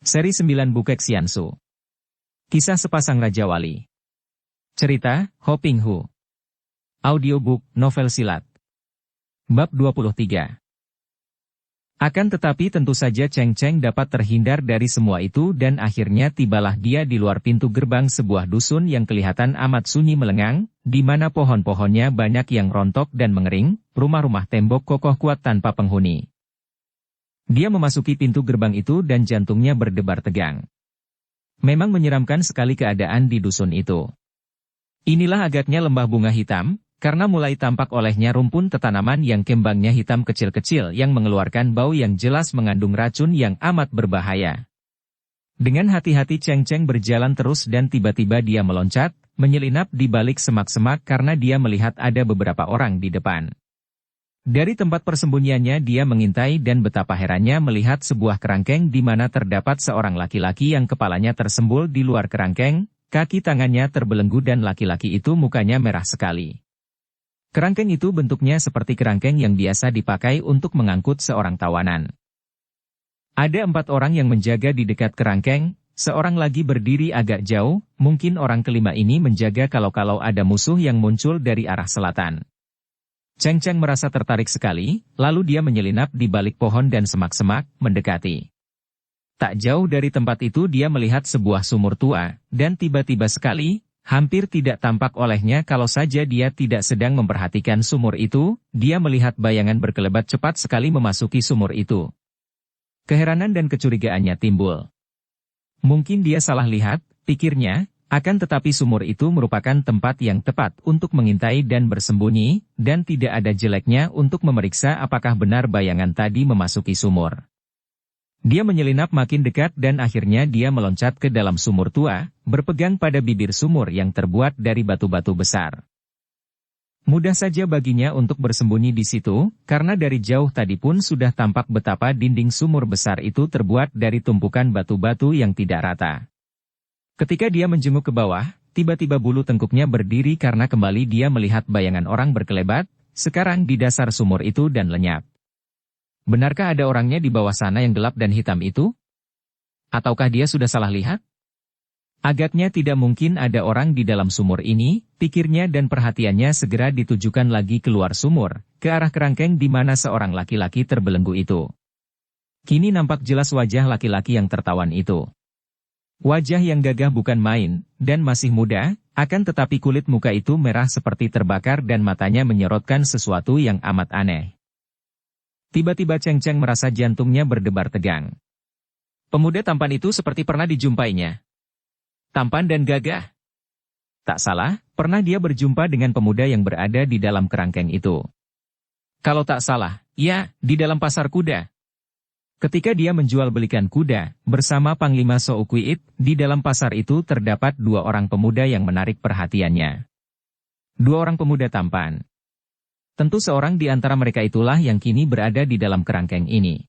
Seri 9 Bukek Xiansu. Kisah sepasang Raja Wali. Cerita, Ho Ping Hu. Audiobook, novel silat. Bab 23. Akan tetapi tentu saja Cheng Cheng dapat terhindar dari semua itu dan akhirnya tibalah dia di luar pintu gerbang sebuah dusun yang kelihatan amat sunyi melengang, di mana pohon-pohonnya banyak yang rontok dan mengering, rumah-rumah tembok kokoh kuat tanpa penghuni. Dia memasuki pintu gerbang itu dan jantungnya berdebar tegang. Memang menyeramkan sekali keadaan di dusun itu. Inilah agaknya lembah bunga hitam, karena mulai tampak olehnya rumpun tetanaman yang kembangnya hitam kecil-kecil yang mengeluarkan bau yang jelas mengandung racun yang amat berbahaya. Dengan hati-hati Cheng Cheng berjalan terus dan tiba-tiba dia meloncat, menyelinap di balik semak-semak karena dia melihat ada beberapa orang di depan. Dari tempat persembunyiannya dia mengintai dan betapa herannya melihat sebuah kerangkeng di mana terdapat seorang laki-laki yang kepalanya tersembul di luar kerangkeng, kaki tangannya terbelenggu dan laki-laki itu mukanya merah sekali. Kerangkeng itu bentuknya seperti kerangkeng yang biasa dipakai untuk mengangkut seorang tawanan. Ada 4 orang yang menjaga di dekat kerangkeng, seorang lagi berdiri agak jauh, mungkin orang kelima ini menjaga kalau ada musuh yang muncul dari arah selatan. Cheng Cheng merasa tertarik sekali, lalu dia menyelinap di balik pohon dan semak-semak, mendekati. Tak jauh dari tempat itu dia melihat sebuah sumur tua, dan tiba-tiba sekali, hampir tidak tampak olehnya kalau saja dia tidak sedang memperhatikan sumur itu, dia melihat bayangan berkelebat cepat sekali memasuki sumur itu. Keheranan dan kecurigaannya timbul. Mungkin dia salah lihat, pikirnya. Akan tetapi sumur itu merupakan tempat yang tepat untuk mengintai dan bersembunyi, dan tidak ada jeleknya untuk memeriksa apakah benar bayangan tadi memasuki sumur. Dia menyelinap makin dekat dan akhirnya dia meloncat ke dalam sumur tua, berpegang pada bibir sumur yang terbuat dari batu-batu besar. Mudah saja baginya untuk bersembunyi di situ, karena dari jauh tadi pun sudah tampak betapa dinding sumur besar itu terbuat dari tumpukan batu-batu yang tidak rata. Ketika dia menjenguk ke bawah, tiba-tiba bulu tengkuknya berdiri karena kembali dia melihat bayangan orang berkelebat, sekarang di dasar sumur itu dan lenyap. Benarkah ada orangnya di bawah sana yang gelap dan hitam itu? Ataukah dia sudah salah lihat? Agaknya tidak mungkin ada orang di dalam sumur ini, pikirnya dan perhatiannya segera ditujukan lagi keluar sumur, ke arah kerangkeng di mana seorang laki-laki terbelenggu itu. Kini nampak jelas wajah laki-laki yang tertawan itu. Wajah yang gagah bukan main, dan masih muda, akan tetapi kulit muka itu merah seperti terbakar dan matanya menyorotkan sesuatu yang amat aneh. Tiba-tiba Cheng Cheng merasa jantungnya berdebar tegang. Pemuda tampan itu seperti pernah dijumpainya. Tampan dan gagah. Tak salah, pernah dia berjumpa dengan pemuda yang berada di dalam kerangkeng itu. Kalau tak salah, ya, di dalam pasar kuda. Ketika dia menjual belikan kuda, bersama Panglima Soukuit, di dalam pasar itu terdapat 2 orang pemuda yang menarik perhatiannya. 2 orang pemuda tampan. Tentu seorang di antara mereka itulah yang kini berada di dalam kerangkeng ini.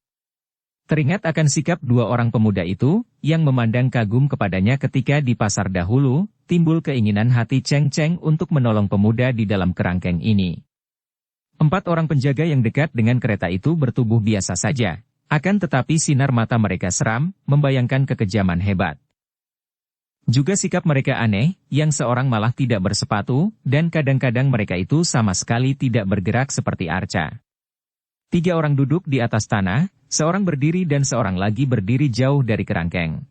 Teringat akan sikap 2 orang pemuda itu, yang memandang kagum kepadanya ketika di pasar dahulu, timbul keinginan hati Cheng Cheng untuk menolong pemuda di dalam kerangkeng ini. 4 orang penjaga yang dekat dengan kereta itu bertubuh biasa saja. Akan tetapi sinar mata mereka seram, membayangkan kekejaman hebat. Juga sikap mereka aneh, yang seorang malah tidak bersepatu, dan kadang-kadang mereka itu sama sekali tidak bergerak seperti arca. 3 orang duduk di atas tanah, seorang berdiri dan seorang lagi berdiri jauh dari kerangkeng.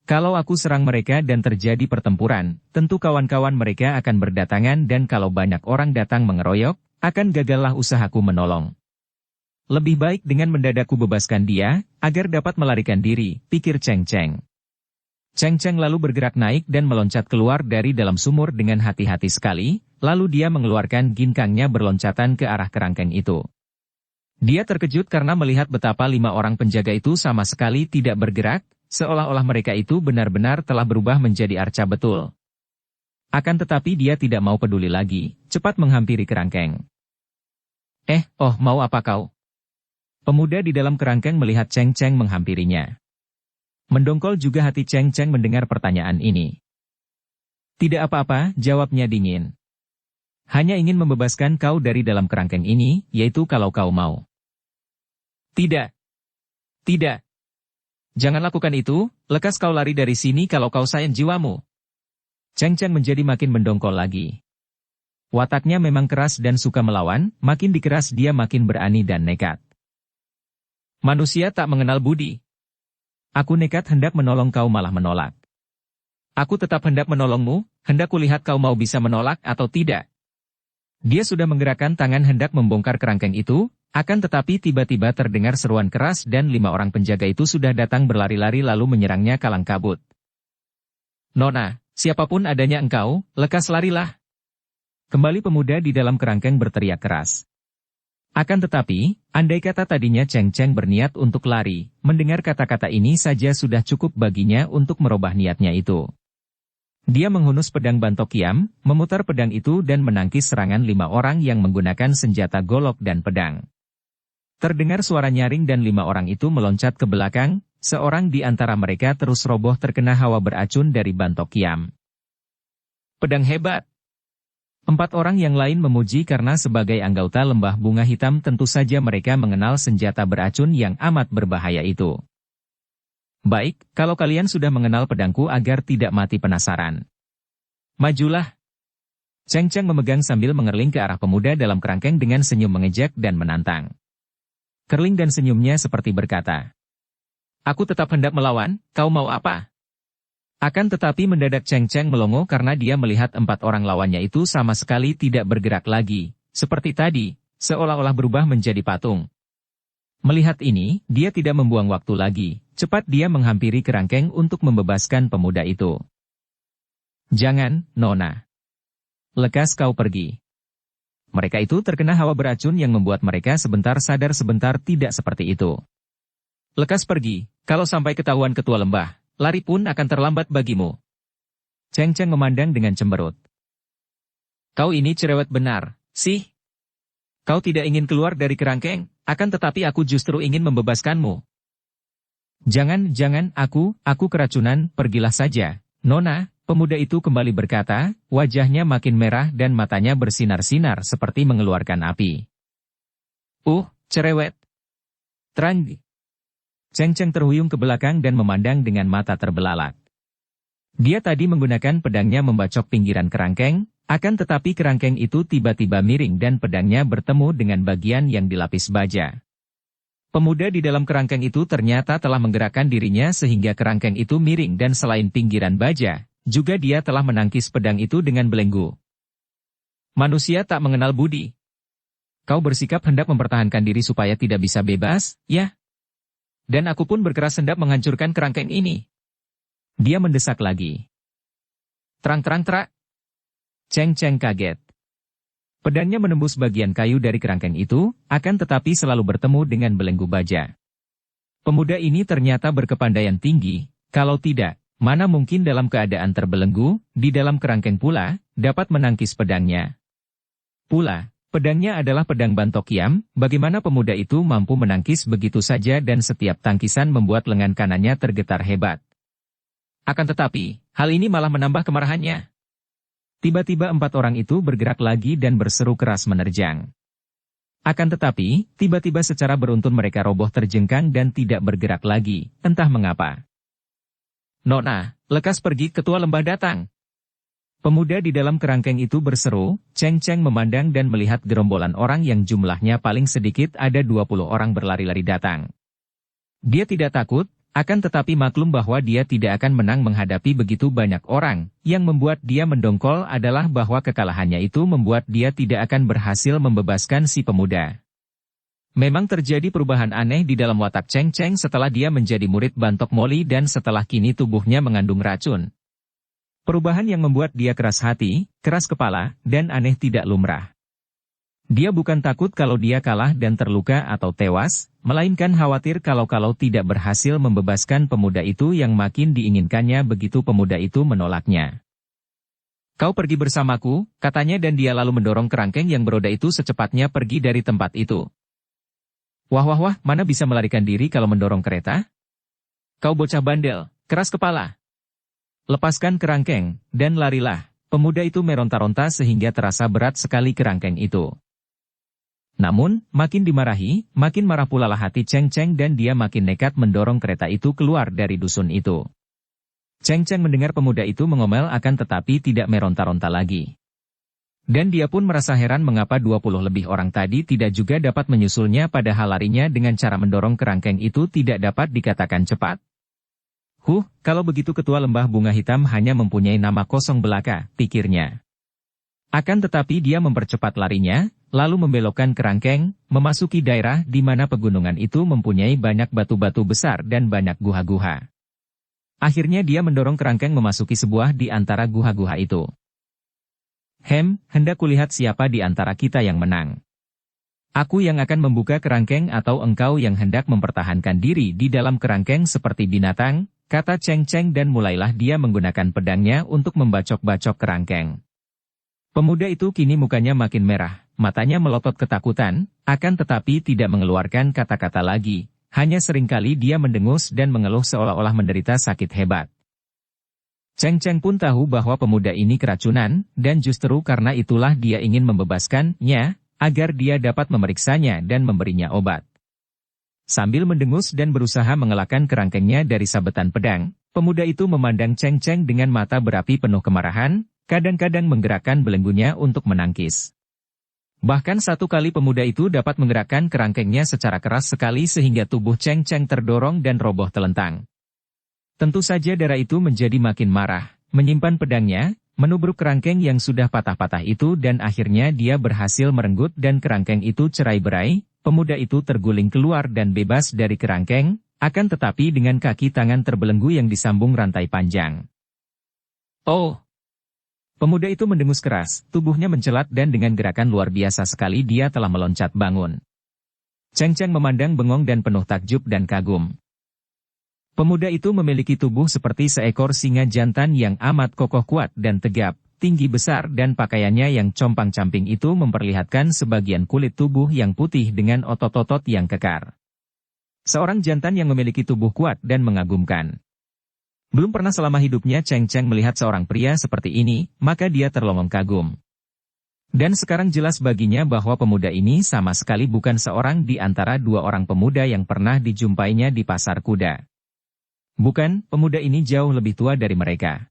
Kalau aku serang mereka dan terjadi pertempuran, tentu kawan-kawan mereka akan berdatangan dan kalau banyak orang datang mengeroyok, akan gagallah usahaku menolong. Lebih baik dengan mendadak ku bebaskan dia, agar dapat melarikan diri, pikir Cheng Cheng. Cheng Cheng lalu bergerak naik dan meloncat keluar dari dalam sumur dengan hati-hati sekali, lalu dia mengeluarkan ginkangnya berloncatan ke arah kerangkeng itu. Dia terkejut karena melihat betapa 5 orang penjaga itu sama sekali tidak bergerak, seolah-olah mereka itu benar-benar telah berubah menjadi arca betul. Akan tetapi dia tidak mau peduli lagi, cepat menghampiri kerangkeng. Mau apa kau? Pemuda di dalam kerangkeng melihat Cheng Cheng menghampirinya. Mendongkol juga hati Cheng Cheng mendengar pertanyaan ini. Tidak apa-apa, jawabnya dingin. Hanya ingin membebaskan kau dari dalam kerangkeng ini, yaitu kalau kau mau. Tidak. Jangan lakukan itu, lekas kau lari dari sini kalau kau sayang jiwamu. Cheng Cheng menjadi makin mendongkol lagi. Wataknya memang keras dan suka melawan, makin dikeras dia makin berani dan nekat. Manusia tak mengenal budi. Aku nekat hendak menolong kau malah menolak. Aku tetap hendak menolongmu, hendak kulihat kau mau bisa menolak atau tidak. Dia sudah menggerakkan tangan hendak membongkar kerangkeng itu, akan tetapi tiba-tiba terdengar seruan keras dan 5 orang penjaga itu sudah datang berlari-lari lalu menyerangnya kalang kabut. Nona, siapapun adanya engkau, lekas larilah. Kembali pemuda di dalam kerangkeng berteriak keras. Akan tetapi, andai kata tadinya Cheng Cheng berniat untuk lari, mendengar kata-kata ini saja sudah cukup baginya untuk merubah niatnya itu. Dia menghunus pedang Bantok Kiam, memutar pedang itu dan menangkis serangan 5 orang yang menggunakan senjata golok dan pedang. Terdengar suara nyaring dan 5 orang itu meloncat ke belakang, seorang di antara mereka terus roboh terkena hawa beracun dari Bantok Kiam. Pedang hebat! 4 orang yang lain memuji karena sebagai anggota lembah bunga hitam tentu saja mereka mengenal senjata beracun yang amat berbahaya itu. Baik, kalau kalian sudah mengenal pedangku agar tidak mati penasaran. Majulah. Cheng Cheng memegang sambil mengerling ke arah pemuda dalam kerangkeng dengan senyum mengejek dan menantang. Kerling dan senyumnya seperti berkata, aku tetap hendak melawan, kau mau apa? Akan tetapi mendadak Cheng Cheng melongo karena dia melihat 4 orang lawannya itu sama sekali tidak bergerak lagi, seperti tadi, seolah-olah berubah menjadi patung. Melihat ini, dia tidak membuang waktu lagi, cepat dia menghampiri kerangkeng untuk membebaskan pemuda itu. Jangan, Nona. Lekas kau pergi. Mereka itu terkena hawa beracun yang membuat mereka sebentar sadar sebentar tidak seperti itu. Lekas pergi, kalau sampai ketahuan ketua lembah, lari pun akan terlambat bagimu. Cheng Cheng memandang dengan cemberut. Kau ini cerewet benar, sih. Kau tidak ingin keluar dari kerangkeng, akan tetapi aku justru ingin membebaskanmu. Jangan, aku keracunan, pergilah saja, Nona. Pemuda itu kembali berkata, wajahnya makin merah dan matanya bersinar-sinar seperti mengeluarkan api. Cerewet. Terang. Cheng Cheng terhuyung ke belakang dan memandang dengan mata terbelalak. Dia tadi menggunakan pedangnya membacok pinggiran kerangkeng, akan tetapi kerangkeng itu tiba-tiba miring dan pedangnya bertemu dengan bagian yang dilapis baja. Pemuda di dalam kerangkeng itu ternyata telah menggerakkan dirinya sehingga kerangkeng itu miring dan selain pinggiran baja, juga dia telah menangkis pedang itu dengan belenggu. Manusia tak mengenal budi. Kau bersikap hendak mempertahankan diri supaya tidak bisa bebas, ya? Dan aku pun berkeras hendak menghancurkan kerangkeng ini. Dia mendesak lagi. Terang-terang terak. Cheng Cheng kaget. Pedangnya menembus bagian kayu dari kerangkeng itu, akan tetapi selalu bertemu dengan belenggu baja. Pemuda ini ternyata berkepandaian tinggi, kalau tidak, mana mungkin dalam keadaan terbelenggu, di dalam kerangkeng pula, dapat menangkis pedangnya. Pula, pedangnya adalah pedang Bantok Kiam, bagaimana pemuda itu mampu menangkis begitu saja dan setiap tangkisan membuat lengan kanannya tergetar hebat. Akan tetapi, hal ini malah menambah kemarahannya. Tiba-tiba 4 orang itu bergerak lagi dan berseru keras menerjang. Akan tetapi, tiba-tiba secara beruntun mereka roboh terjengkang dan tidak bergerak lagi, entah mengapa. Nona, lekas pergi, ketua lembah datang. Pemuda di dalam kerangkeng itu berseru. Cheng Cheng memandang dan melihat gerombolan orang yang jumlahnya paling sedikit ada 20 orang berlari-lari datang. Dia tidak takut, akan tetapi maklum bahwa dia tidak akan menang menghadapi begitu banyak orang. Yang membuat dia mendongkol adalah bahwa kekalahannya itu membuat dia tidak akan berhasil membebaskan si pemuda. Memang terjadi perubahan aneh di dalam watak Cheng Cheng setelah dia menjadi murid Bantok Moli dan setelah kini tubuhnya mengandung racun. Perubahan yang membuat dia keras hati, keras kepala, dan aneh tidak lumrah. Dia bukan takut kalau dia kalah dan terluka atau tewas, melainkan khawatir kalau tidak berhasil membebaskan pemuda itu yang makin diinginkannya begitu pemuda itu menolaknya. Kau pergi bersamaku, katanya dan dia lalu mendorong kerangkeng yang beroda itu secepatnya pergi dari tempat itu. Wah, mana bisa melarikan diri kalau mendorong kereta? Kau bocah bandel, keras kepala. Lepaskan kerangkeng, dan larilah. Pemuda itu meronta-ronta sehingga terasa berat sekali kerangkeng itu. Namun, makin dimarahi, makin marah pula lah hati Cheng Cheng dan dia makin nekat mendorong kereta itu keluar dari dusun itu. Cheng Cheng mendengar pemuda itu mengomel akan tetapi tidak meronta-ronta lagi. Dan dia pun merasa heran mengapa 20 lebih orang tadi tidak juga dapat menyusulnya padahal larinya dengan cara mendorong kerangkeng itu tidak dapat dikatakan cepat. Kalau begitu ketua lembah bunga hitam hanya mempunyai nama kosong belaka, pikirnya. Akan tetapi dia mempercepat larinya, lalu membelokkan kerangkeng, memasuki daerah di mana pegunungan itu mempunyai banyak batu-batu besar dan banyak guha-guha. Akhirnya dia mendorong kerangkeng memasuki sebuah di antara guha-guha itu. Hendak kulihat siapa di antara kita yang menang. Aku yang akan membuka kerangkeng atau engkau yang hendak mempertahankan diri di dalam kerangkeng seperti binatang, kata Cheng Cheng dan mulailah dia menggunakan pedangnya untuk membacok-bacok kerangkeng. Pemuda itu kini mukanya makin merah, matanya melotot ketakutan, akan tetapi tidak mengeluarkan kata-kata lagi, hanya seringkali dia mendengus dan mengeluh seolah-olah menderita sakit hebat. Cheng Cheng pun tahu bahwa pemuda ini keracunan, dan justru karena itulah dia ingin membebaskannya, agar dia dapat memeriksanya dan memberinya obat. Sambil mendengus dan berusaha mengelakkan kerangkengnya dari sabetan pedang, pemuda itu memandang Cheng Cheng dengan mata berapi penuh kemarahan, kadang-kadang menggerakkan belenggunya untuk menangkis. Bahkan satu kali pemuda itu dapat menggerakkan kerangkengnya secara keras sekali sehingga tubuh Cheng Cheng terdorong dan roboh telentang. Tentu saja darah itu menjadi makin marah, menyimpan pedangnya, menubruk kerangkeng yang sudah patah-patah itu dan akhirnya dia berhasil merenggut dan kerangkeng itu cerai-berai, pemuda itu terguling keluar dan bebas dari kerangkeng, akan tetapi dengan kaki tangan terbelenggu yang disambung rantai panjang. Oh! Pemuda itu mendengus keras, tubuhnya mencelat dan dengan gerakan luar biasa sekali dia telah meloncat bangun. Cheng Cheng memandang bengong dan penuh takjub dan kagum. Pemuda itu memiliki tubuh seperti seekor singa jantan yang amat kokoh kuat dan tegap, tinggi besar dan pakaiannya yang compang-camping itu memperlihatkan sebagian kulit tubuh yang putih dengan otot-otot yang kekar. Seorang jantan yang memiliki tubuh kuat dan mengagumkan. Belum pernah selama hidupnya Cheng Cheng melihat seorang pria seperti ini, maka dia terlongong kagum. Dan sekarang jelas baginya bahwa pemuda ini sama sekali bukan seorang di antara dua orang pemuda yang pernah dijumpainya di pasar kuda. Bukan, pemuda ini jauh lebih tua dari mereka.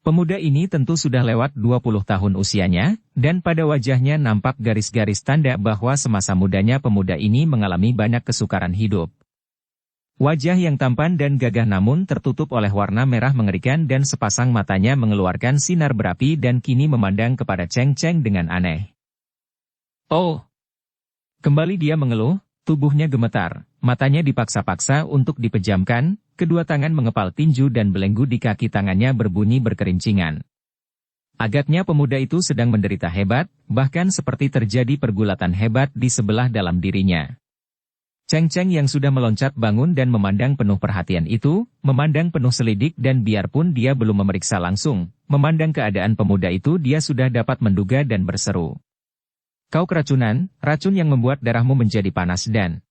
Pemuda ini tentu sudah lewat 20 tahun usianya, dan pada wajahnya nampak garis-garis tanda bahwa semasa mudanya pemuda ini mengalami banyak kesukaran hidup. Wajah yang tampan dan gagah namun tertutup oleh warna merah mengerikan dan sepasang matanya mengeluarkan sinar berapi dan kini memandang kepada Cheng Cheng dengan aneh. Oh! Kembali dia mengeluh, tubuhnya gemetar, matanya dipaksa-paksa untuk dipejamkan, kedua tangan mengepal tinju dan belenggu di kaki tangannya berbunyi berkerincingan. Agaknya pemuda itu sedang menderita hebat, bahkan seperti terjadi pergulatan hebat di sebelah dalam dirinya. Cheng Cheng yang sudah meloncat bangun dan memandang penuh perhatian itu, memandang penuh selidik dan biarpun dia belum memeriksa langsung, memandang keadaan pemuda itu dia sudah dapat menduga dan berseru. Kau keracunan, racun yang membuat darahmu menjadi panas dan...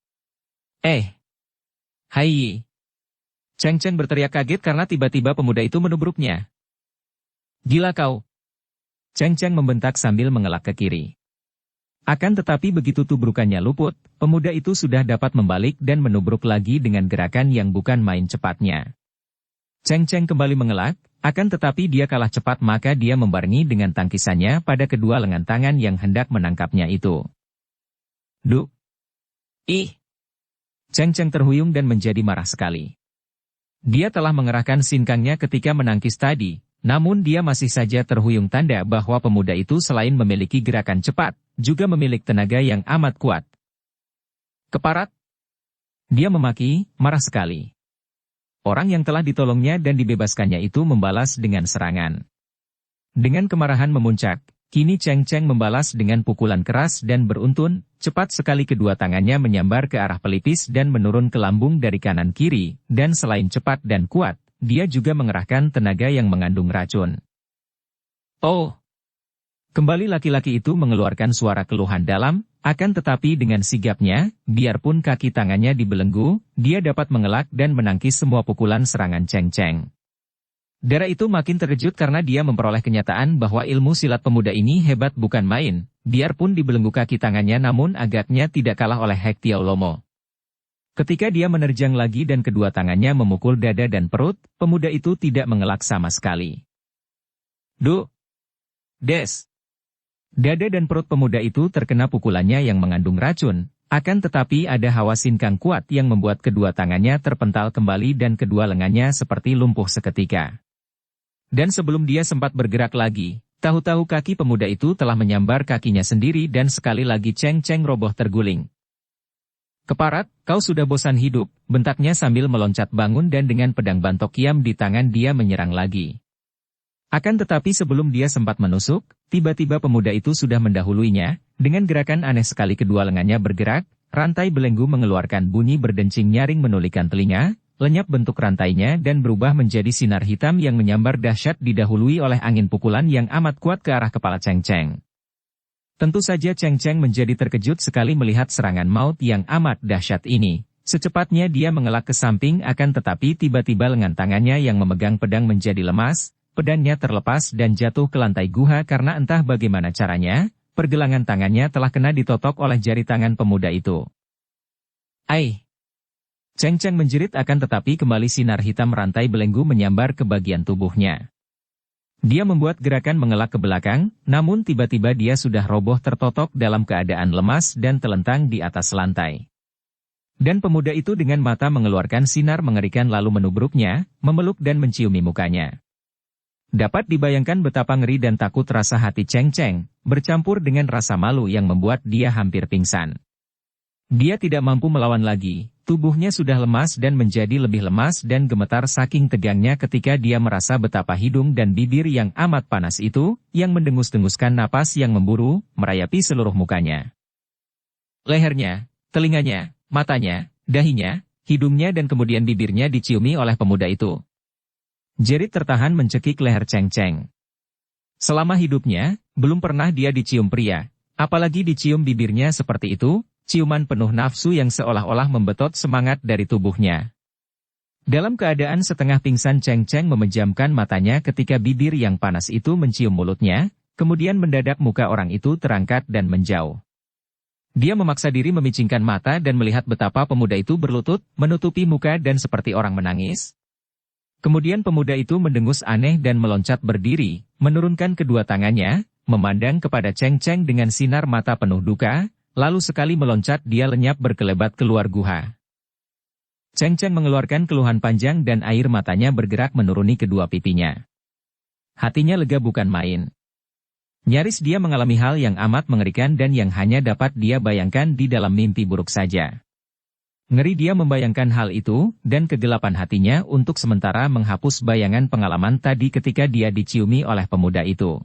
Hai! Cheng Cheng berteriak kaget karena tiba-tiba pemuda itu menubruknya. Gila kau! Cheng Cheng membentak sambil mengelak ke kiri. Akan tetapi begitu tubrukannya luput, pemuda itu sudah dapat membalik dan menubruk lagi dengan gerakan yang bukan main cepatnya. Cheng Cheng kembali mengelak, akan tetapi dia kalah cepat maka dia membarengi dengan tangkisannya pada kedua lengan tangan yang hendak menangkapnya itu. Duh! Ih! Cheng Cheng terhuyung dan menjadi marah sekali. Dia telah mengerahkan sinkangnya ketika menangkis tadi, namun dia masih saja terhuyung tanda bahwa pemuda itu selain memiliki gerakan cepat, juga memiliki tenaga yang amat kuat. Keparat! Dia memaki, marah sekali. Orang yang telah ditolongnya dan dibebaskannya itu membalas dengan serangan. Dengan kemarahan memuncak, kini Cheng Cheng membalas dengan pukulan keras dan beruntun, cepat sekali kedua tangannya menyambar ke arah pelipis dan menurun ke lambung dari kanan kiri, dan selain cepat dan kuat, dia juga mengerahkan tenaga yang mengandung racun. Oh! Kembali laki-laki itu mengeluarkan suara keluhan dalam, akan tetapi dengan sigapnya, biarpun kaki tangannya dibelenggu, dia dapat mengelak dan menangkis semua pukulan serangan Cheng Cheng. Darah itu makin terkejut karena dia memperoleh kenyataan bahwa ilmu silat pemuda ini hebat bukan main, Biarpun dibelenggu kaki tangannya namun agaknya tidak kalah oleh Hek Tiao Lomo. Ketika dia menerjang lagi dan kedua tangannya memukul dada dan perut, pemuda itu tidak mengelak sama sekali. Des. Dada dan perut pemuda itu terkena pukulannya yang mengandung racun, akan tetapi ada hawa sinkang kuat yang membuat kedua tangannya terpental kembali dan kedua lengannya seperti lumpuh seketika. Dan sebelum dia sempat bergerak lagi, tahu-tahu kaki pemuda itu telah menyambar kakinya sendiri dan sekali lagi Cheng Cheng roboh terguling. Keparat, kau sudah bosan hidup, bentaknya sambil meloncat bangun dan dengan pedang bantok kiam di tangan dia menyerang lagi. Akan tetapi sebelum dia sempat menusuk, tiba-tiba pemuda itu sudah mendahuluinya, dengan gerakan aneh sekali kedua lengannya bergerak, rantai belenggu mengeluarkan bunyi berdencing nyaring menulikan telinga, lenyap bentuk rantainya dan berubah menjadi sinar hitam yang menyambar dahsyat didahului oleh angin pukulan yang amat kuat ke arah kepala Cheng Cheng. Tentu saja Cheng Cheng menjadi terkejut sekali melihat serangan maut yang amat dahsyat ini. Secepatnya dia mengelak ke samping akan tetapi tiba-tiba lengan tangannya yang memegang pedang menjadi lemas, pedangnya terlepas dan jatuh ke lantai guha karena entah bagaimana caranya, pergelangan tangannya telah kena ditotok oleh jari tangan pemuda itu. Ai! Cheng Cheng menjerit akan tetapi kembali sinar hitam rantai belenggu menyambar ke bagian tubuhnya. Dia membuat gerakan mengelak ke belakang, namun tiba-tiba dia sudah roboh tertotok dalam keadaan lemas dan telentang di atas lantai. Dan pemuda itu dengan mata mengeluarkan sinar mengerikan lalu menubruknya, memeluk dan menciumi mukanya. Dapat dibayangkan betapa ngeri dan takut rasa hati Cheng Cheng, bercampur dengan rasa malu yang membuat dia hampir pingsan. Dia tidak mampu melawan lagi, tubuhnya sudah lemas dan menjadi lebih lemas dan gemetar saking tegangnya ketika dia merasa betapa hidung dan bibir yang amat panas itu, yang mendengus-denguskan napas yang memburu, merayapi seluruh mukanya. Lehernya, telinganya, matanya, dahinya, hidungnya dan kemudian bibirnya diciumi oleh pemuda itu. Jerit tertahan mencekik leher Cheng Cheng. Selama hidupnya, belum pernah dia dicium pria, apalagi dicium bibirnya seperti itu, ciuman penuh nafsu yang seolah-olah membetot semangat dari tubuhnya. Dalam keadaan setengah pingsan Cheng Cheng memejamkan matanya ketika bibir yang panas itu mencium mulutnya, kemudian mendadak muka orang itu terangkat dan menjauh. Dia memaksa diri memicingkan mata dan melihat betapa pemuda itu berlutut, menutupi muka dan seperti orang menangis. Kemudian pemuda itu mendengus aneh dan meloncat berdiri, menurunkan kedua tangannya, memandang kepada Cheng Cheng dengan sinar mata penuh duka, lalu sekali meloncat dia lenyap berkelebat keluar guha. Cheng Cheng mengeluarkan keluhan panjang dan air matanya bergerak menuruni kedua pipinya. Hatinya lega bukan main. Nyaris dia mengalami hal yang amat mengerikan dan yang hanya dapat dia bayangkan di dalam mimpi buruk saja. Ngeri dia membayangkan hal itu, dan kegelapan hatinya untuk sementara menghapus bayangan pengalaman tadi ketika dia diciumi oleh pemuda itu.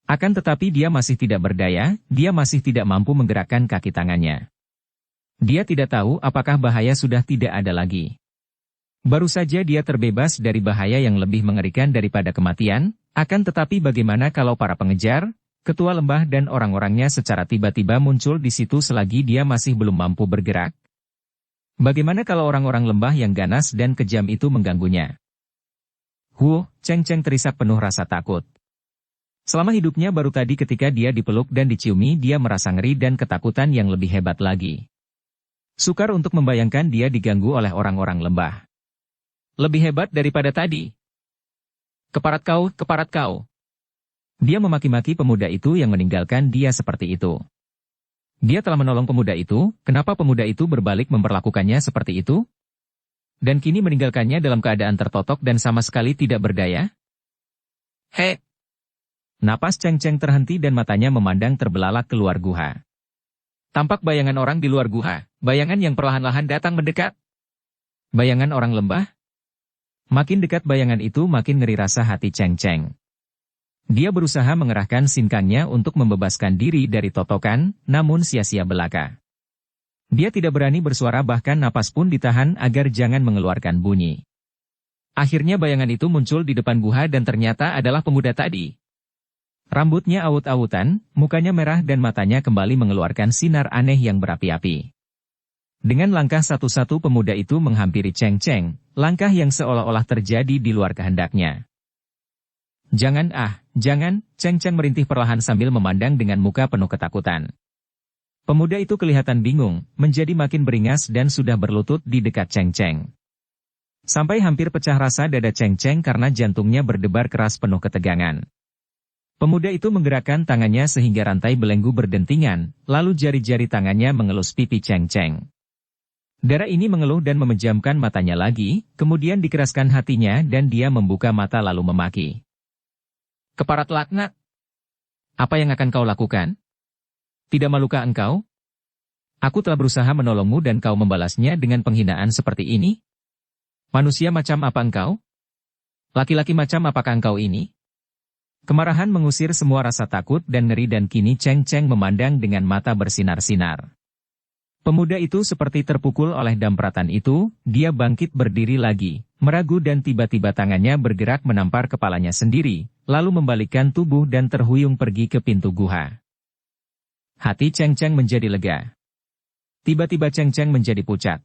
Akan tetapi dia masih tidak berdaya, dia masih tidak mampu menggerakkan kaki tangannya. Dia tidak tahu apakah bahaya sudah tidak ada lagi. Baru saja dia terbebas dari bahaya yang lebih mengerikan daripada kematian, akan tetapi bagaimana kalau para pengejar, ketua lembah dan orang-orangnya secara tiba-tiba muncul di situ selagi dia masih belum mampu bergerak? Bagaimana kalau orang-orang lembah yang ganas dan kejam itu mengganggunya? Cheng Cheng terisak penuh rasa takut. Selama hidupnya baru tadi ketika dia dipeluk dan diciumi dia merasa ngeri dan ketakutan yang lebih hebat lagi. Sukar untuk membayangkan dia diganggu oleh orang-orang lembah. Lebih hebat daripada tadi. Keparat kau. Dia memaki-maki pemuda itu yang meninggalkan dia seperti itu. Dia telah menolong pemuda itu, kenapa pemuda itu berbalik memperlakukannya seperti itu? Dan kini meninggalkannya dalam keadaan tertotok dan sama sekali tidak berdaya? Hei! Napas Cheng Cheng terhenti dan matanya memandang terbelalak keluar guha. Tampak bayangan orang di luar guha, bayangan yang perlahan-lahan datang mendekat. Bayangan orang lembah? Makin dekat bayangan itu makin ngeri rasa hati Cheng Cheng. Dia berusaha mengerahkan sinkangnya untuk membebaskan diri dari totokan, namun sia-sia belaka. Dia tidak berani bersuara bahkan napas pun ditahan agar jangan mengeluarkan bunyi. Akhirnya bayangan itu muncul di depan guha dan ternyata adalah pemuda tadi. Rambutnya awut-awutan, mukanya merah dan matanya kembali mengeluarkan sinar aneh yang berapi-api. Dengan langkah satu-satu pemuda itu menghampiri Cheng Cheng, langkah yang seolah-olah terjadi di luar kehendaknya. Jangan, Cheng Cheng merintih perlahan sambil memandang dengan muka penuh ketakutan. Pemuda itu kelihatan bingung, menjadi makin beringas dan sudah berlutut di dekat Cheng Cheng. Sampai hampir pecah rasa dada Cheng Cheng karena jantungnya berdebar keras penuh ketegangan. Pemuda itu menggerakkan tangannya sehingga rantai belenggu berdentingan, lalu jari-jari tangannya mengelus pipi Cheng Cheng. Darah ini mengeluh dan memejamkan matanya lagi, kemudian dikeraskan hatinya dan dia membuka mata lalu memaki. Keparat laknat! Apa yang akan kau lakukan? Tidak malukah engkau? Aku telah berusaha menolongmu dan kau membalasnya dengan penghinaan seperti ini? Manusia macam apa engkau? Laki-laki macam apakah engkau ini? Kemarahan mengusir semua rasa takut dan ngeri dan kini Cheng Cheng memandang dengan mata bersinar-sinar. Pemuda itu seperti terpukul oleh dampratan itu, dia bangkit berdiri lagi, meragu dan tiba-tiba tangannya bergerak menampar kepalanya sendiri, lalu membalikkan tubuh dan terhuyung pergi ke pintu guha. Hati Cheng Cheng menjadi lega. Tiba-tiba Cheng Cheng menjadi pucat.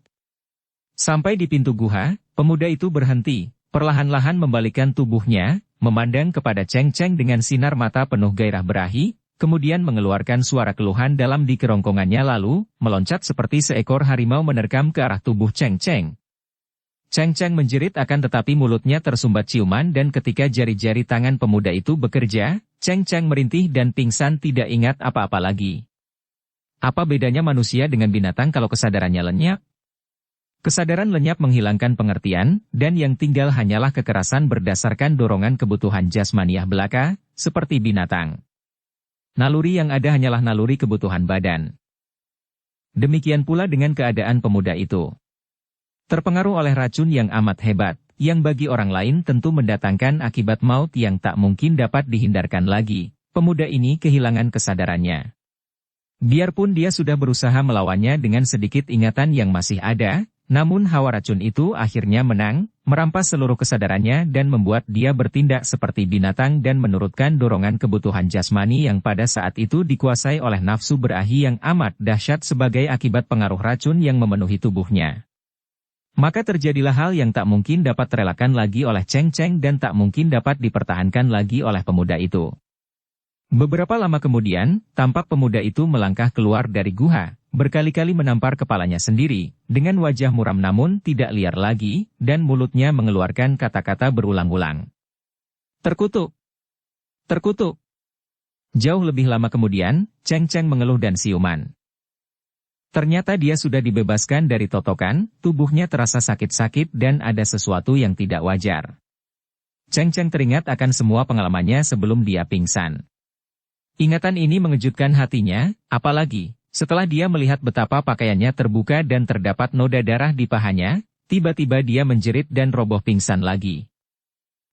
Sampai di pintu guha, pemuda itu berhenti, perlahan-lahan membalikkan tubuhnya, memandang kepada Cheng Cheng dengan sinar mata penuh gairah berahi, kemudian mengeluarkan suara keluhan dalam di kerongkongannya lalu, meloncat seperti seekor harimau menerkam ke arah tubuh Cheng Cheng. Cheng Cheng menjerit akan tetapi mulutnya tersumbat ciuman dan ketika jari-jari tangan pemuda itu bekerja, Cheng Cheng merintih dan pingsan tidak ingat apa-apa lagi. Apa bedanya manusia dengan binatang kalau kesadarannya lenyap? Kesadaran lenyap menghilangkan pengertian, dan yang tinggal hanyalah kekerasan berdasarkan dorongan kebutuhan jasmaniah belaka, seperti binatang. Naluri yang ada hanyalah naluri kebutuhan badan. Demikian pula dengan keadaan pemuda itu. Terpengaruh oleh racun yang amat hebat, yang bagi orang lain tentu mendatangkan akibat maut yang tak mungkin dapat dihindarkan lagi, pemuda ini kehilangan kesadarannya. Biarpun dia sudah berusaha melawannya dengan sedikit ingatan yang masih ada, namun hawa racun itu akhirnya menang, merampas seluruh kesadarannya dan membuat dia bertindak seperti binatang dan menurutkan dorongan kebutuhan jasmani yang pada saat itu dikuasai oleh nafsu berahi yang amat dahsyat sebagai akibat pengaruh racun yang memenuhi tubuhnya. Maka terjadilah hal yang tak mungkin dapat terelakkan lagi oleh Cheng Cheng dan tak mungkin dapat dipertahankan lagi oleh pemuda itu. Beberapa lama kemudian, tampak pemuda itu melangkah keluar dari guha, berkali-kali menampar kepalanya sendiri, dengan wajah muram namun tidak liar lagi, dan mulutnya mengeluarkan kata-kata berulang-ulang. Terkutuk! Terkutuk! Jauh lebih lama kemudian, Cheng Cheng mengeluh dan siuman. Ternyata dia sudah dibebaskan dari totokan, tubuhnya terasa sakit-sakit dan ada sesuatu yang tidak wajar. Cheng Cheng teringat akan semua pengalamannya sebelum dia pingsan. Ingatan ini mengejutkan hatinya, apalagi setelah dia melihat betapa pakaiannya terbuka dan terdapat noda darah di pahanya, tiba-tiba dia menjerit dan roboh pingsan lagi.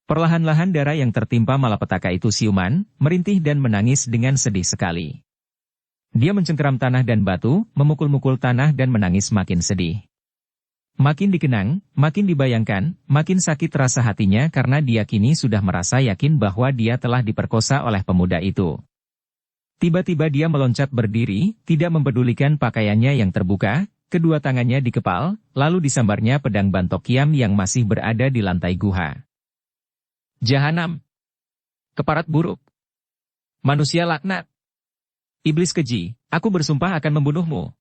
Perlahan-lahan darah yang tertimpa malapetaka itu siuman, merintih dan menangis dengan sedih sekali. Dia mencengkeram tanah dan batu, memukul-mukul tanah dan menangis makin sedih. Makin dikenang, makin dibayangkan, makin sakit rasa hatinya karena dia kini sudah merasa yakin bahwa dia telah diperkosa oleh pemuda itu. Tiba-tiba dia meloncat berdiri, tidak mempedulikan pakaiannya yang terbuka, kedua tangannya dikepal, lalu disambarnya pedang bantok kiam yang masih berada di lantai guha. Jahanam! Keparat buruk! Manusia laknat! Iblis keji, aku bersumpah akan membunuhmu.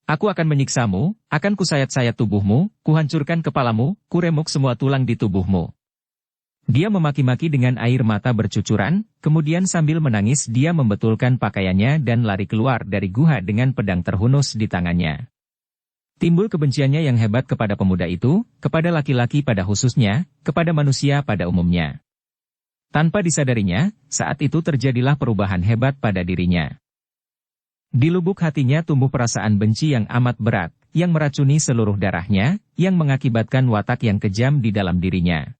Aku akan menyiksamu, akan kusayat-sayat tubuhmu, kuhancurkan kepalamu, kuremuk semua tulang di tubuhmu. Dia memaki-maki dengan air mata bercucuran, kemudian sambil menangis dia membetulkan pakaiannya dan lari keluar dari guha dengan pedang terhunus di tangannya. Timbul kebenciannya yang hebat kepada pemuda itu, kepada laki-laki pada khususnya, kepada manusia pada umumnya. Tanpa disadarinya, saat itu terjadilah perubahan hebat pada dirinya. Di lubuk hatinya tumbuh perasaan benci yang amat berat, yang meracuni seluruh darahnya, yang mengakibatkan watak yang kejam di dalam dirinya.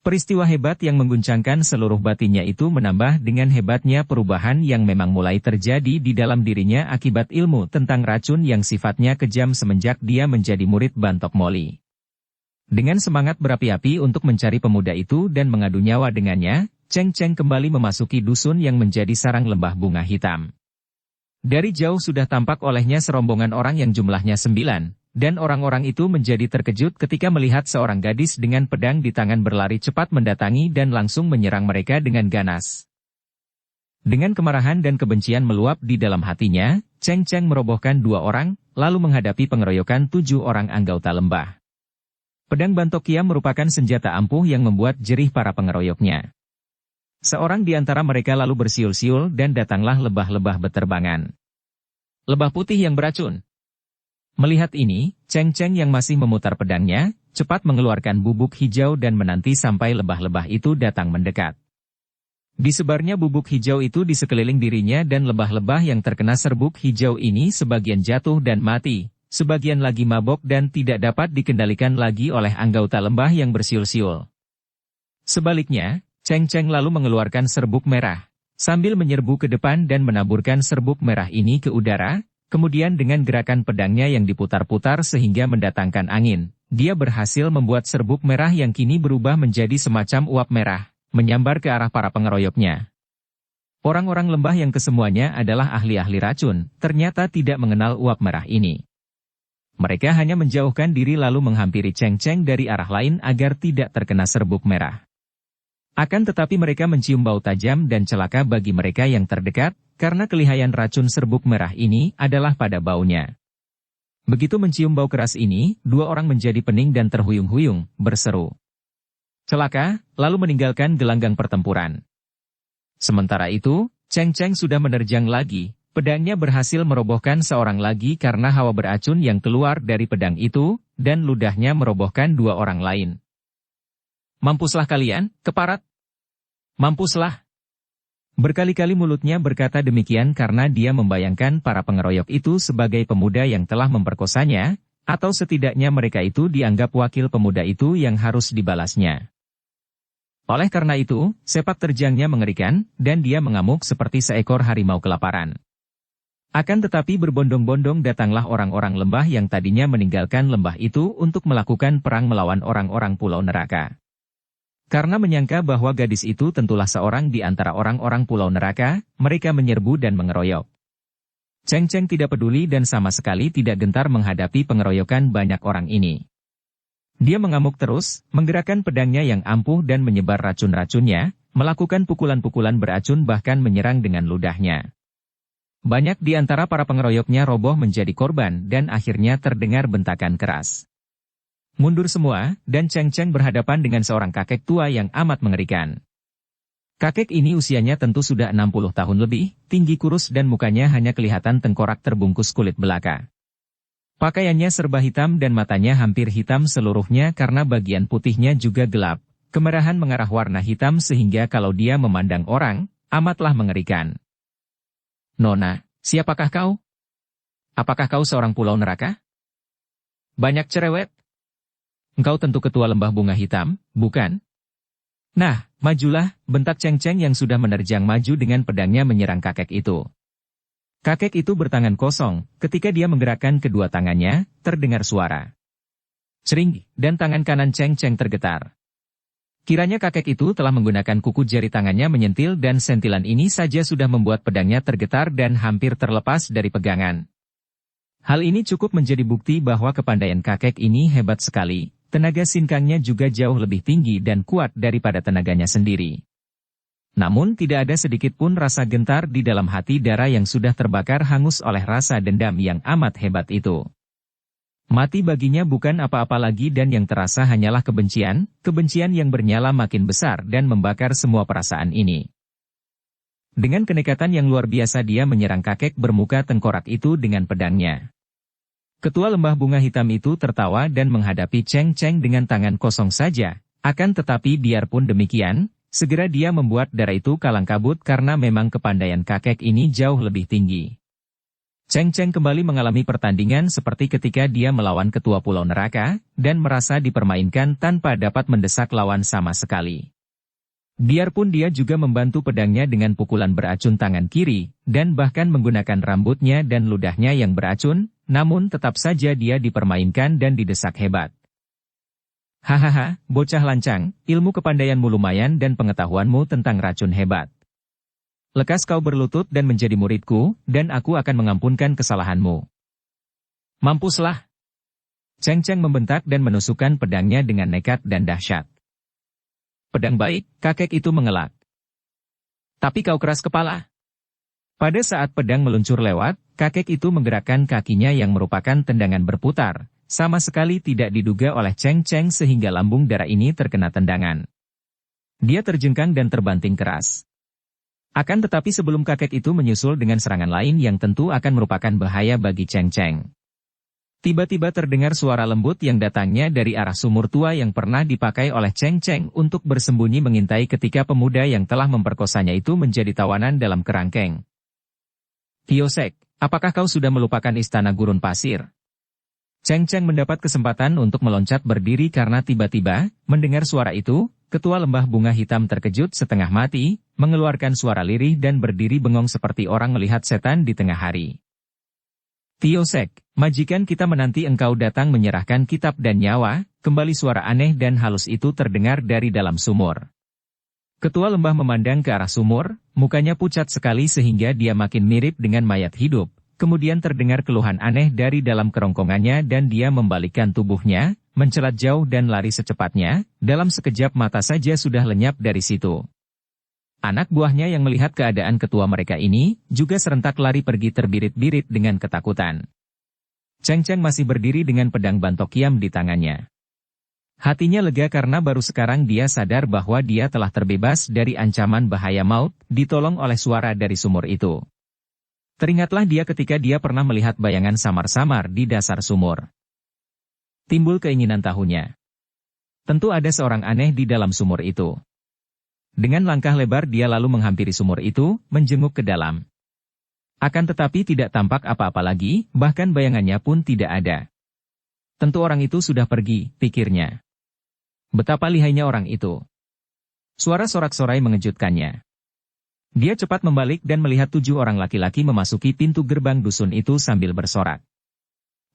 Peristiwa hebat yang mengguncangkan seluruh batinnya itu menambah dengan hebatnya perubahan yang memang mulai terjadi di dalam dirinya akibat ilmu tentang racun yang sifatnya kejam semenjak dia menjadi murid Bantok Moli. Dengan semangat berapi-api untuk mencari pemuda itu dan mengadu nyawa dengannya, Cheng Cheng kembali memasuki dusun yang menjadi sarang lembah bunga hitam. Dari jauh sudah tampak olehnya serombongan orang yang jumlahnya 9, dan orang-orang itu menjadi terkejut ketika melihat seorang gadis dengan pedang di tangan berlari cepat mendatangi dan langsung menyerang mereka dengan ganas. Dengan kemarahan dan kebencian meluap di dalam hatinya, Cheng Cheng merobohkan 2 orang, lalu menghadapi pengeroyokan 7 orang anggota lembah. Pedang Bantokia merupakan senjata ampuh yang membuat jerih para pengeroyoknya. Seorang di antara mereka lalu bersiul-siul dan datanglah lebah-lebah beterbangan. Lebah putih yang beracun. Melihat ini, Cheng Cheng yang masih memutar pedangnya, cepat mengeluarkan bubuk hijau dan menanti sampai lebah-lebah itu datang mendekat. Disebarnya bubuk hijau itu di sekeliling dirinya dan lebah-lebah yang terkena serbuk hijau ini sebagian jatuh dan mati, sebagian lagi mabok dan tidak dapat dikendalikan lagi oleh anggota lembah yang bersiul-siul. Sebaliknya, Cheng Cheng lalu mengeluarkan serbuk merah, sambil menyerbu ke depan dan menaburkan serbuk merah ini ke udara. Kemudian dengan gerakan pedangnya yang diputar-putar sehingga mendatangkan angin, dia berhasil membuat serbuk merah yang kini berubah menjadi semacam uap merah, menyambar ke arah para pengeroyoknya. Orang-orang lembah yang kesemuanya adalah ahli-ahli racun, ternyata tidak mengenal uap merah ini. Mereka hanya menjauhkan diri lalu menghampiri Cheng Cheng dari arah lain agar tidak terkena serbuk merah. Akan tetapi mereka mencium bau tajam dan celaka bagi mereka yang terdekat, karena kelihayan racun serbuk merah ini adalah pada baunya. Begitu mencium bau keras ini, 2 orang menjadi pening dan terhuyung-huyung, berseru. Celaka, lalu meninggalkan gelanggang pertempuran. Sementara itu, Cheng Cheng sudah menerjang lagi, pedangnya berhasil merobohkan seorang lagi karena hawa beracun yang keluar dari pedang itu, dan ludahnya merobohkan 2 orang lain. Mampuslah kalian, keparat! Mampuslah! Berkali-kali mulutnya berkata demikian karena dia membayangkan para pengeroyok itu sebagai pemuda yang telah memperkosanya, atau setidaknya mereka itu dianggap wakil pemuda itu yang harus dibalasnya. Oleh karena itu, sepak terjangnya mengerikan, dan dia mengamuk seperti seekor harimau kelaparan. Akan tetapi berbondong-bondong datanglah orang-orang lembah yang tadinya meninggalkan lembah itu untuk melakukan perang melawan orang-orang Pulau Neraka. Karena menyangka bahwa gadis itu tentulah seorang di antara orang-orang Pulau Neraka, mereka menyerbu dan mengeroyok. Cheng Cheng tidak peduli dan sama sekali tidak gentar menghadapi pengeroyokan banyak orang ini. Dia mengamuk terus, menggerakkan pedangnya yang ampuh dan menyebar racun-racunnya, melakukan pukulan-pukulan beracun bahkan menyerang dengan ludahnya. Banyak di antara para pengeroyoknya roboh menjadi korban dan akhirnya terdengar bentakan keras. Mundur semua, dan Cheng Cheng berhadapan dengan seorang kakek tua yang amat mengerikan. Kakek ini usianya tentu sudah 60 tahun lebih, tinggi kurus dan mukanya hanya kelihatan tengkorak terbungkus kulit belaka. Pakaiannya serba hitam dan matanya hampir hitam seluruhnya karena bagian putihnya juga gelap, kemerahan mengarah warna hitam sehingga kalau dia memandang orang, amatlah mengerikan. Nona, siapakah kau? Apakah kau seorang Pulau Neraka? Banyak cerewet? Engkau tentu ketua lembah bunga hitam, bukan? Nah, majulah, bentak Cheng Cheng yang sudah menerjang maju dengan pedangnya menyerang kakek itu. Kakek itu bertangan kosong, ketika dia menggerakkan kedua tangannya, terdengar suara cering, dan tangan kanan Cheng Cheng tergetar. Kiranya kakek itu telah menggunakan kuku jari tangannya menyentil dan sentilan ini saja sudah membuat pedangnya tergetar dan hampir terlepas dari pegangan. Hal ini cukup menjadi bukti bahwa kepandaian kakek ini hebat sekali. Tenaga sinkangnya juga jauh lebih tinggi dan kuat daripada tenaganya sendiri. Namun tidak ada sedikit pun rasa gentar di dalam hati Dara yang sudah terbakar hangus oleh rasa dendam yang amat hebat itu. Mati baginya bukan apa-apa lagi dan yang terasa hanyalah kebencian yang bernyala makin besar dan membakar semua perasaan ini. Dengan kenekatan yang luar biasa dia menyerang kakek bermuka tengkorak itu dengan pedangnya. Ketua lembah bunga hitam itu tertawa dan menghadapi Cheng Cheng dengan tangan kosong saja, akan tetapi biarpun demikian, segera dia membuat Dara itu kalang kabut karena memang kepandaian kakek ini jauh lebih tinggi. Cheng Cheng kembali mengalami pertandingan seperti ketika dia melawan ketua Pulau Neraka, dan merasa dipermainkan tanpa dapat mendesak lawan sama sekali. Biarpun dia juga membantu pedangnya dengan pukulan beracun tangan kiri, dan bahkan menggunakan rambutnya dan ludahnya yang beracun, namun tetap saja dia dipermainkan dan didesak hebat. Hahaha, bocah lancang, ilmu kepandaianmu lumayan dan pengetahuanmu tentang racun hebat. Lekas kau berlutut dan menjadi muridku, dan aku akan mengampunkan kesalahanmu. Mampuslah. Cheng Cheng membentak dan menusukkan pedangnya dengan nekat dan dahsyat. Pedang baik, kakek itu mengelak. Tapi kau keras kepala. Pada saat pedang meluncur lewat, kakek itu menggerakkan kakinya yang merupakan tendangan berputar. Sama sekali tidak diduga oleh Cheng Cheng sehingga lambung darah ini terkena tendangan. Dia terjengkang dan terbanting keras. Akan tetapi sebelum kakek itu menyusul dengan serangan lain yang tentu akan merupakan bahaya bagi Cheng Cheng. Tiba-tiba terdengar suara lembut yang datangnya dari arah sumur tua yang pernah dipakai oleh Cheng Cheng untuk bersembunyi mengintai ketika pemuda yang telah memperkosanya itu menjadi tawanan dalam kerangkeng. Kiosek, apakah kau sudah melupakan istana gurun pasir? Cheng Cheng mendapat kesempatan untuk meloncat berdiri karena tiba-tiba, mendengar suara itu, ketua lembah bunga hitam terkejut setengah mati, mengeluarkan suara lirih dan berdiri bengong seperti orang melihat setan di tengah hari. Kiosek, majikan kita menanti engkau datang menyerahkan kitab dan nyawa, kembali suara aneh dan halus itu terdengar dari dalam sumur. Ketua lembah memandang ke arah sumur, mukanya pucat sekali sehingga dia makin mirip dengan mayat hidup. Kemudian terdengar keluhan aneh dari dalam kerongkongannya dan dia membalikkan tubuhnya, mencelat jauh dan lari secepatnya, dalam sekejap mata saja sudah lenyap dari situ. Anak buahnya yang melihat keadaan ketua mereka ini, juga serentak lari pergi terbirit-birit dengan ketakutan. Cheng Cheng masih berdiri dengan pedang bantok kiam di tangannya. Hatinya lega karena baru sekarang dia sadar bahwa dia telah terbebas dari ancaman bahaya maut, ditolong oleh suara dari sumur itu. Teringatlah dia ketika dia pernah melihat bayangan samar-samar di dasar sumur. Timbul keinginan tahunya. Tentu ada seorang aneh di dalam sumur itu. Dengan langkah lebar dia lalu menghampiri sumur itu, menjenguk ke dalam. Akan tetapi tidak tampak apa-apa lagi, bahkan bayangannya pun tidak ada. Tentu orang itu sudah pergi, pikirnya. Betapa lihainya orang itu. Suara sorak-sorai mengejutkannya. Dia cepat membalik dan melihat 7 orang laki-laki memasuki pintu gerbang dusun itu sambil bersorak.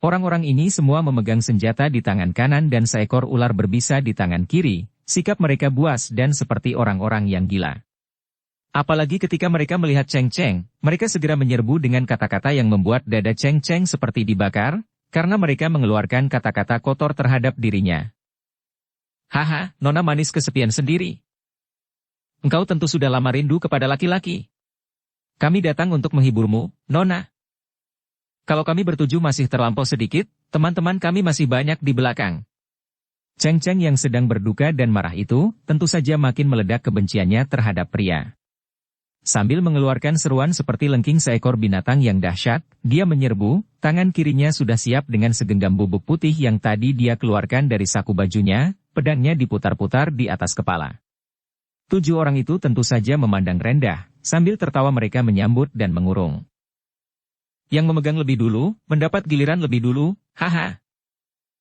Orang-orang ini semua memegang senjata di tangan kanan dan seekor ular berbisa di tangan kiri. Sikap mereka buas dan seperti orang-orang yang gila. Apalagi ketika mereka melihat Cheng Cheng, mereka segera menyerbu dengan kata-kata yang membuat dada Cheng Cheng seperti dibakar, karena mereka mengeluarkan kata-kata kotor terhadap dirinya. Haha, nona manis kesepian sendiri. Engkau tentu sudah lama rindu kepada laki-laki. Kami datang untuk menghiburmu, nona. Kalau kami bertujuh masih terlampau sedikit, teman-teman kami masih banyak di belakang. Cheng Cheng yang sedang berduka dan marah itu, tentu saja makin meledak kebenciannya terhadap pria. Sambil mengeluarkan seruan seperti lengking seekor binatang yang dahsyat, dia menyerbu, tangan kirinya sudah siap dengan segenggam bubuk putih yang tadi dia keluarkan dari saku bajunya, pedangnya diputar-putar di atas kepala. 7 orang itu tentu saja memandang rendah, sambil tertawa mereka menyambut dan mengurung. Yang memegang lebih dulu, mendapat giliran lebih dulu, haha.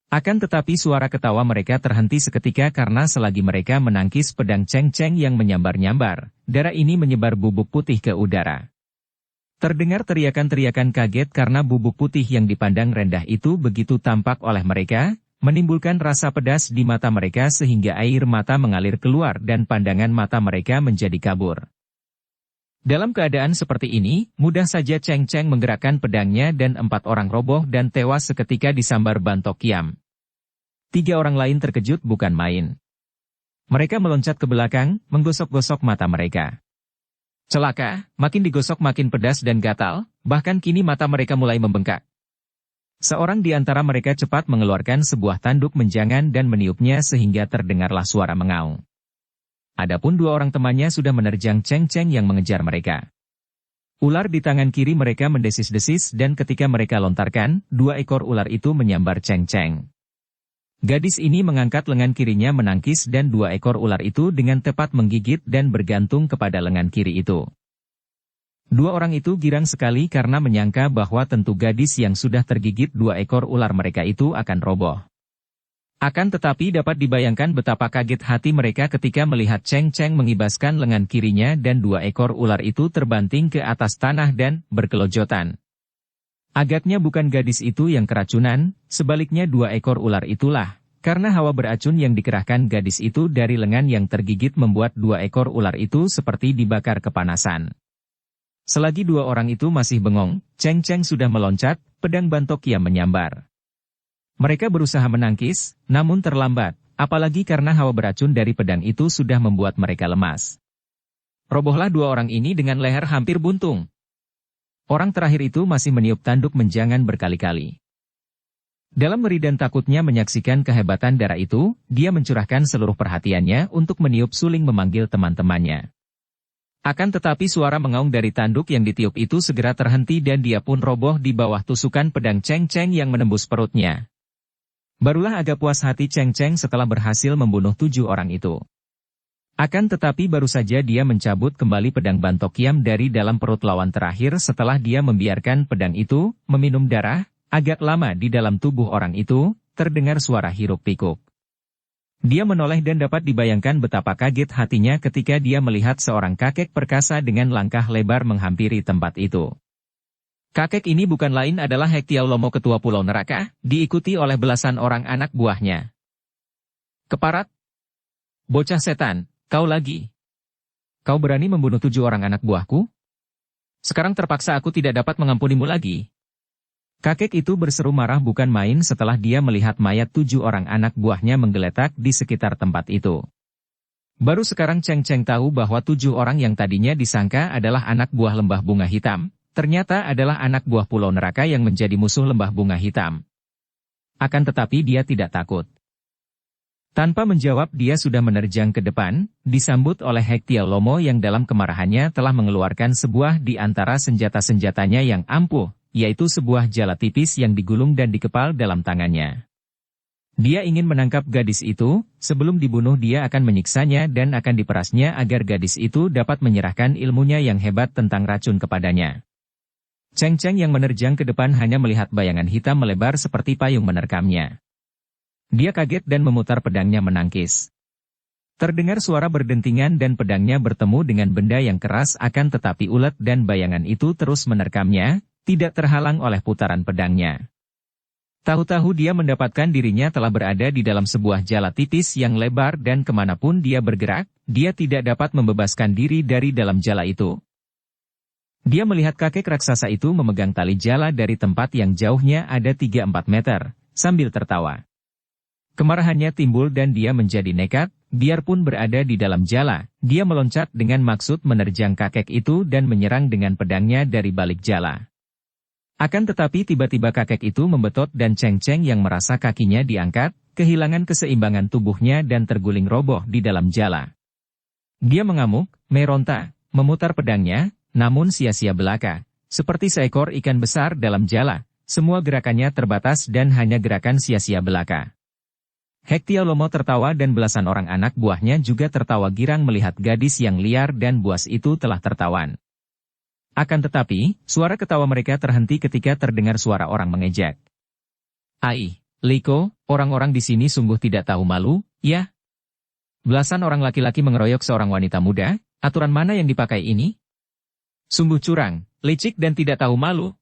Akan tetapi suara ketawa mereka terhenti seketika karena selagi mereka menangkis pedang Cheng Cheng yang menyambar-nyambar, darah ini menyebar bubuk putih ke udara. Terdengar teriakan-teriakan kaget karena bubuk putih yang dipandang rendah itu begitu tampak oleh mereka, menimbulkan rasa pedas di mata mereka sehingga air mata mengalir keluar dan pandangan mata mereka menjadi kabur. Dalam keadaan seperti ini, mudah saja Cheng Cheng menggerakkan pedangnya dan 4 orang roboh dan tewas seketika disambar bantok kiam. 3 orang lain terkejut bukan main. Mereka meloncat ke belakang, menggosok-gosok mata mereka. Celaka, makin digosok makin pedas dan gatal, bahkan kini mata mereka mulai membengkak. Seorang di antara mereka cepat mengeluarkan sebuah tanduk menjangan dan meniupnya sehingga terdengarlah suara mengaung. Adapun 2 orang temannya sudah menerjang Cheng Cheng yang mengejar mereka. Ular di tangan kiri mereka mendesis-desis dan ketika mereka lontarkan, 2 ekor ular itu menyambar Cheng Cheng. Gadis ini mengangkat lengan kirinya menangkis dan 2 ekor ular itu dengan tepat menggigit dan bergantung kepada lengan kiri itu. 2 orang itu girang sekali karena menyangka bahwa tentu gadis yang sudah tergigit 2 ekor ular mereka itu akan roboh. Akan tetapi dapat dibayangkan betapa kaget hati mereka ketika melihat Cheng Cheng mengibaskan lengan kirinya dan 2 ekor ular itu terbanting ke atas tanah dan berkelojotan. Agaknya bukan gadis itu yang keracunan, sebaliknya 2 ekor ular itulah, karena hawa beracun yang dikerahkan gadis itu dari lengan yang tergigit membuat 2 ekor ular itu seperti dibakar kepanasan. Selagi 2 orang itu masih bengong, Cheng Cheng sudah meloncat, pedang bantok kiam menyambar. Mereka berusaha menangkis, namun terlambat, apalagi karena hawa beracun dari pedang itu sudah membuat mereka lemas. Robohlah dua orang ini dengan leher hampir buntung. Orang terakhir itu masih meniup tanduk menjangan berkali-kali. Dalam ngeri dan takutnya menyaksikan kehebatan darah itu, dia mencurahkan seluruh perhatiannya untuk meniup suling memanggil teman-temannya. Akan tetapi suara mengaung dari tanduk yang ditiup itu segera terhenti dan dia pun roboh di bawah tusukan pedang Cheng Cheng yang menembus perutnya. Barulah agak puas hati Cheng Cheng setelah berhasil membunuh 7 orang itu. Akan tetapi baru saja dia mencabut kembali pedang Bantokiam dari dalam perut lawan terakhir setelah dia membiarkan pedang itu meminum darah. Agak lama di dalam tubuh orang itu, terdengar suara hiruk-pikuk. Dia menoleh dan dapat dibayangkan betapa kaget hatinya ketika dia melihat seorang kakek perkasa dengan langkah lebar menghampiri tempat itu. Kakek ini bukan lain adalah Hektiaulomo ketua Pulau Neraka, diikuti oleh belasan orang anak buahnya. Keparat! Bocah setan, kau lagi! Kau berani membunuh 7 orang anak buahku? Sekarang terpaksa aku tidak dapat mengampunimu lagi. Kakek itu berseru marah bukan main setelah dia melihat mayat 7 orang anak buahnya menggeletak di sekitar tempat itu. Baru sekarang Cheng Cheng tahu bahwa 7 orang yang tadinya disangka adalah anak buah lembah bunga hitam, ternyata adalah anak buah Pulau Neraka yang menjadi musuh lembah bunga hitam. Akan tetapi dia tidak takut. Tanpa menjawab dia sudah menerjang ke depan, disambut oleh Hektiaulomo yang dalam kemarahannya telah mengeluarkan sebuah di antara senjata-senjatanya yang ampuh, yaitu sebuah jala tipis yang digulung dan dikepal dalam tangannya. Dia ingin menangkap gadis itu, sebelum dibunuh dia akan menyiksanya dan akan diperasnya agar gadis itu dapat menyerahkan ilmunya yang hebat tentang racun kepadanya. Cheng Cheng yang menerjang ke depan hanya melihat bayangan hitam melebar seperti payung menerkamnya. Dia kaget dan memutar pedangnya menangkis. Terdengar suara berdentingan dan pedangnya bertemu dengan benda yang keras akan tetapi ulet dan bayangan itu terus menerkamnya, tidak terhalang oleh putaran pedangnya. Tahu-tahu dia mendapatkan dirinya telah berada di dalam sebuah jala tipis yang lebar dan kemanapun dia bergerak, dia tidak dapat membebaskan diri dari dalam jala itu. Dia melihat kakek raksasa itu memegang tali jala dari tempat yang jauhnya ada 3-4 meter, sambil tertawa. Kemarahannya timbul dan dia menjadi nekat, biarpun berada di dalam jala, dia meloncat dengan maksud menerjang kakek itu dan menyerang dengan pedangnya dari balik jala. Akan tetapi tiba-tiba kakek itu membetot dan Cheng Cheng yang merasa kakinya diangkat, kehilangan keseimbangan tubuhnya dan terguling roboh di dalam jala. Dia mengamuk, meronta, memutar pedangnya, namun sia-sia belaka, seperti seekor ikan besar dalam jala, semua gerakannya terbatas dan hanya gerakan sia-sia belaka. Hektiaulomo tertawa dan belasan orang anak buahnya juga tertawa girang melihat gadis yang liar dan buas itu telah tertawan. Akan tetapi, suara ketawa mereka terhenti ketika terdengar suara orang mengejek. "Ai, Liko, orang-orang di sini sungguh tidak tahu malu, ya?" Belasan orang laki-laki mengeroyok seorang wanita muda, "Aturan mana yang dipakai ini? Sungguh curang, licik dan tidak tahu malu."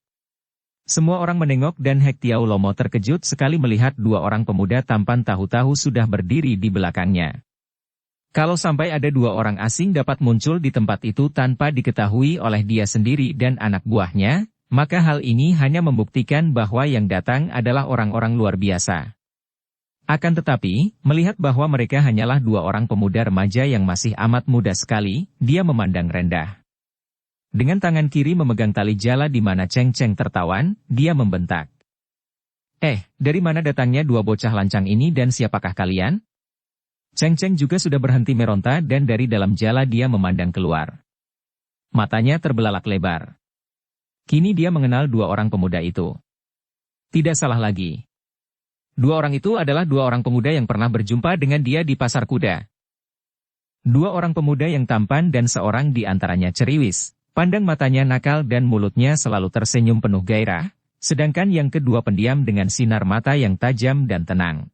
Semua orang menengok dan Hektiaulomo terkejut sekali melihat 2 orang pemuda tampan tahu-tahu sudah berdiri di belakangnya. Kalau sampai ada 2 orang asing dapat muncul di tempat itu tanpa diketahui oleh dia sendiri dan anak buahnya, maka hal ini hanya membuktikan bahwa yang datang adalah orang-orang luar biasa. Akan tetapi, melihat bahwa mereka hanyalah 2 orang pemuda remaja yang masih amat muda sekali, dia memandang rendah. Dengan tangan kiri memegang tali jala di mana Cheng Cheng tertawan, dia membentak. Dari mana datangnya 2 bocah lancang ini dan siapakah kalian?" Cheng Cheng juga sudah berhenti meronta dan dari dalam jala dia memandang keluar. Matanya terbelalak lebar. Kini dia mengenal 2 orang pemuda itu. Tidak salah lagi. 2 orang itu adalah 2 orang pemuda yang pernah berjumpa dengan dia di pasar kuda. 2 orang pemuda yang tampan dan seorang di antaranya ceriwis, pandang matanya nakal dan mulutnya selalu tersenyum penuh gairah, sedangkan yang kedua pendiam dengan sinar mata yang tajam dan tenang.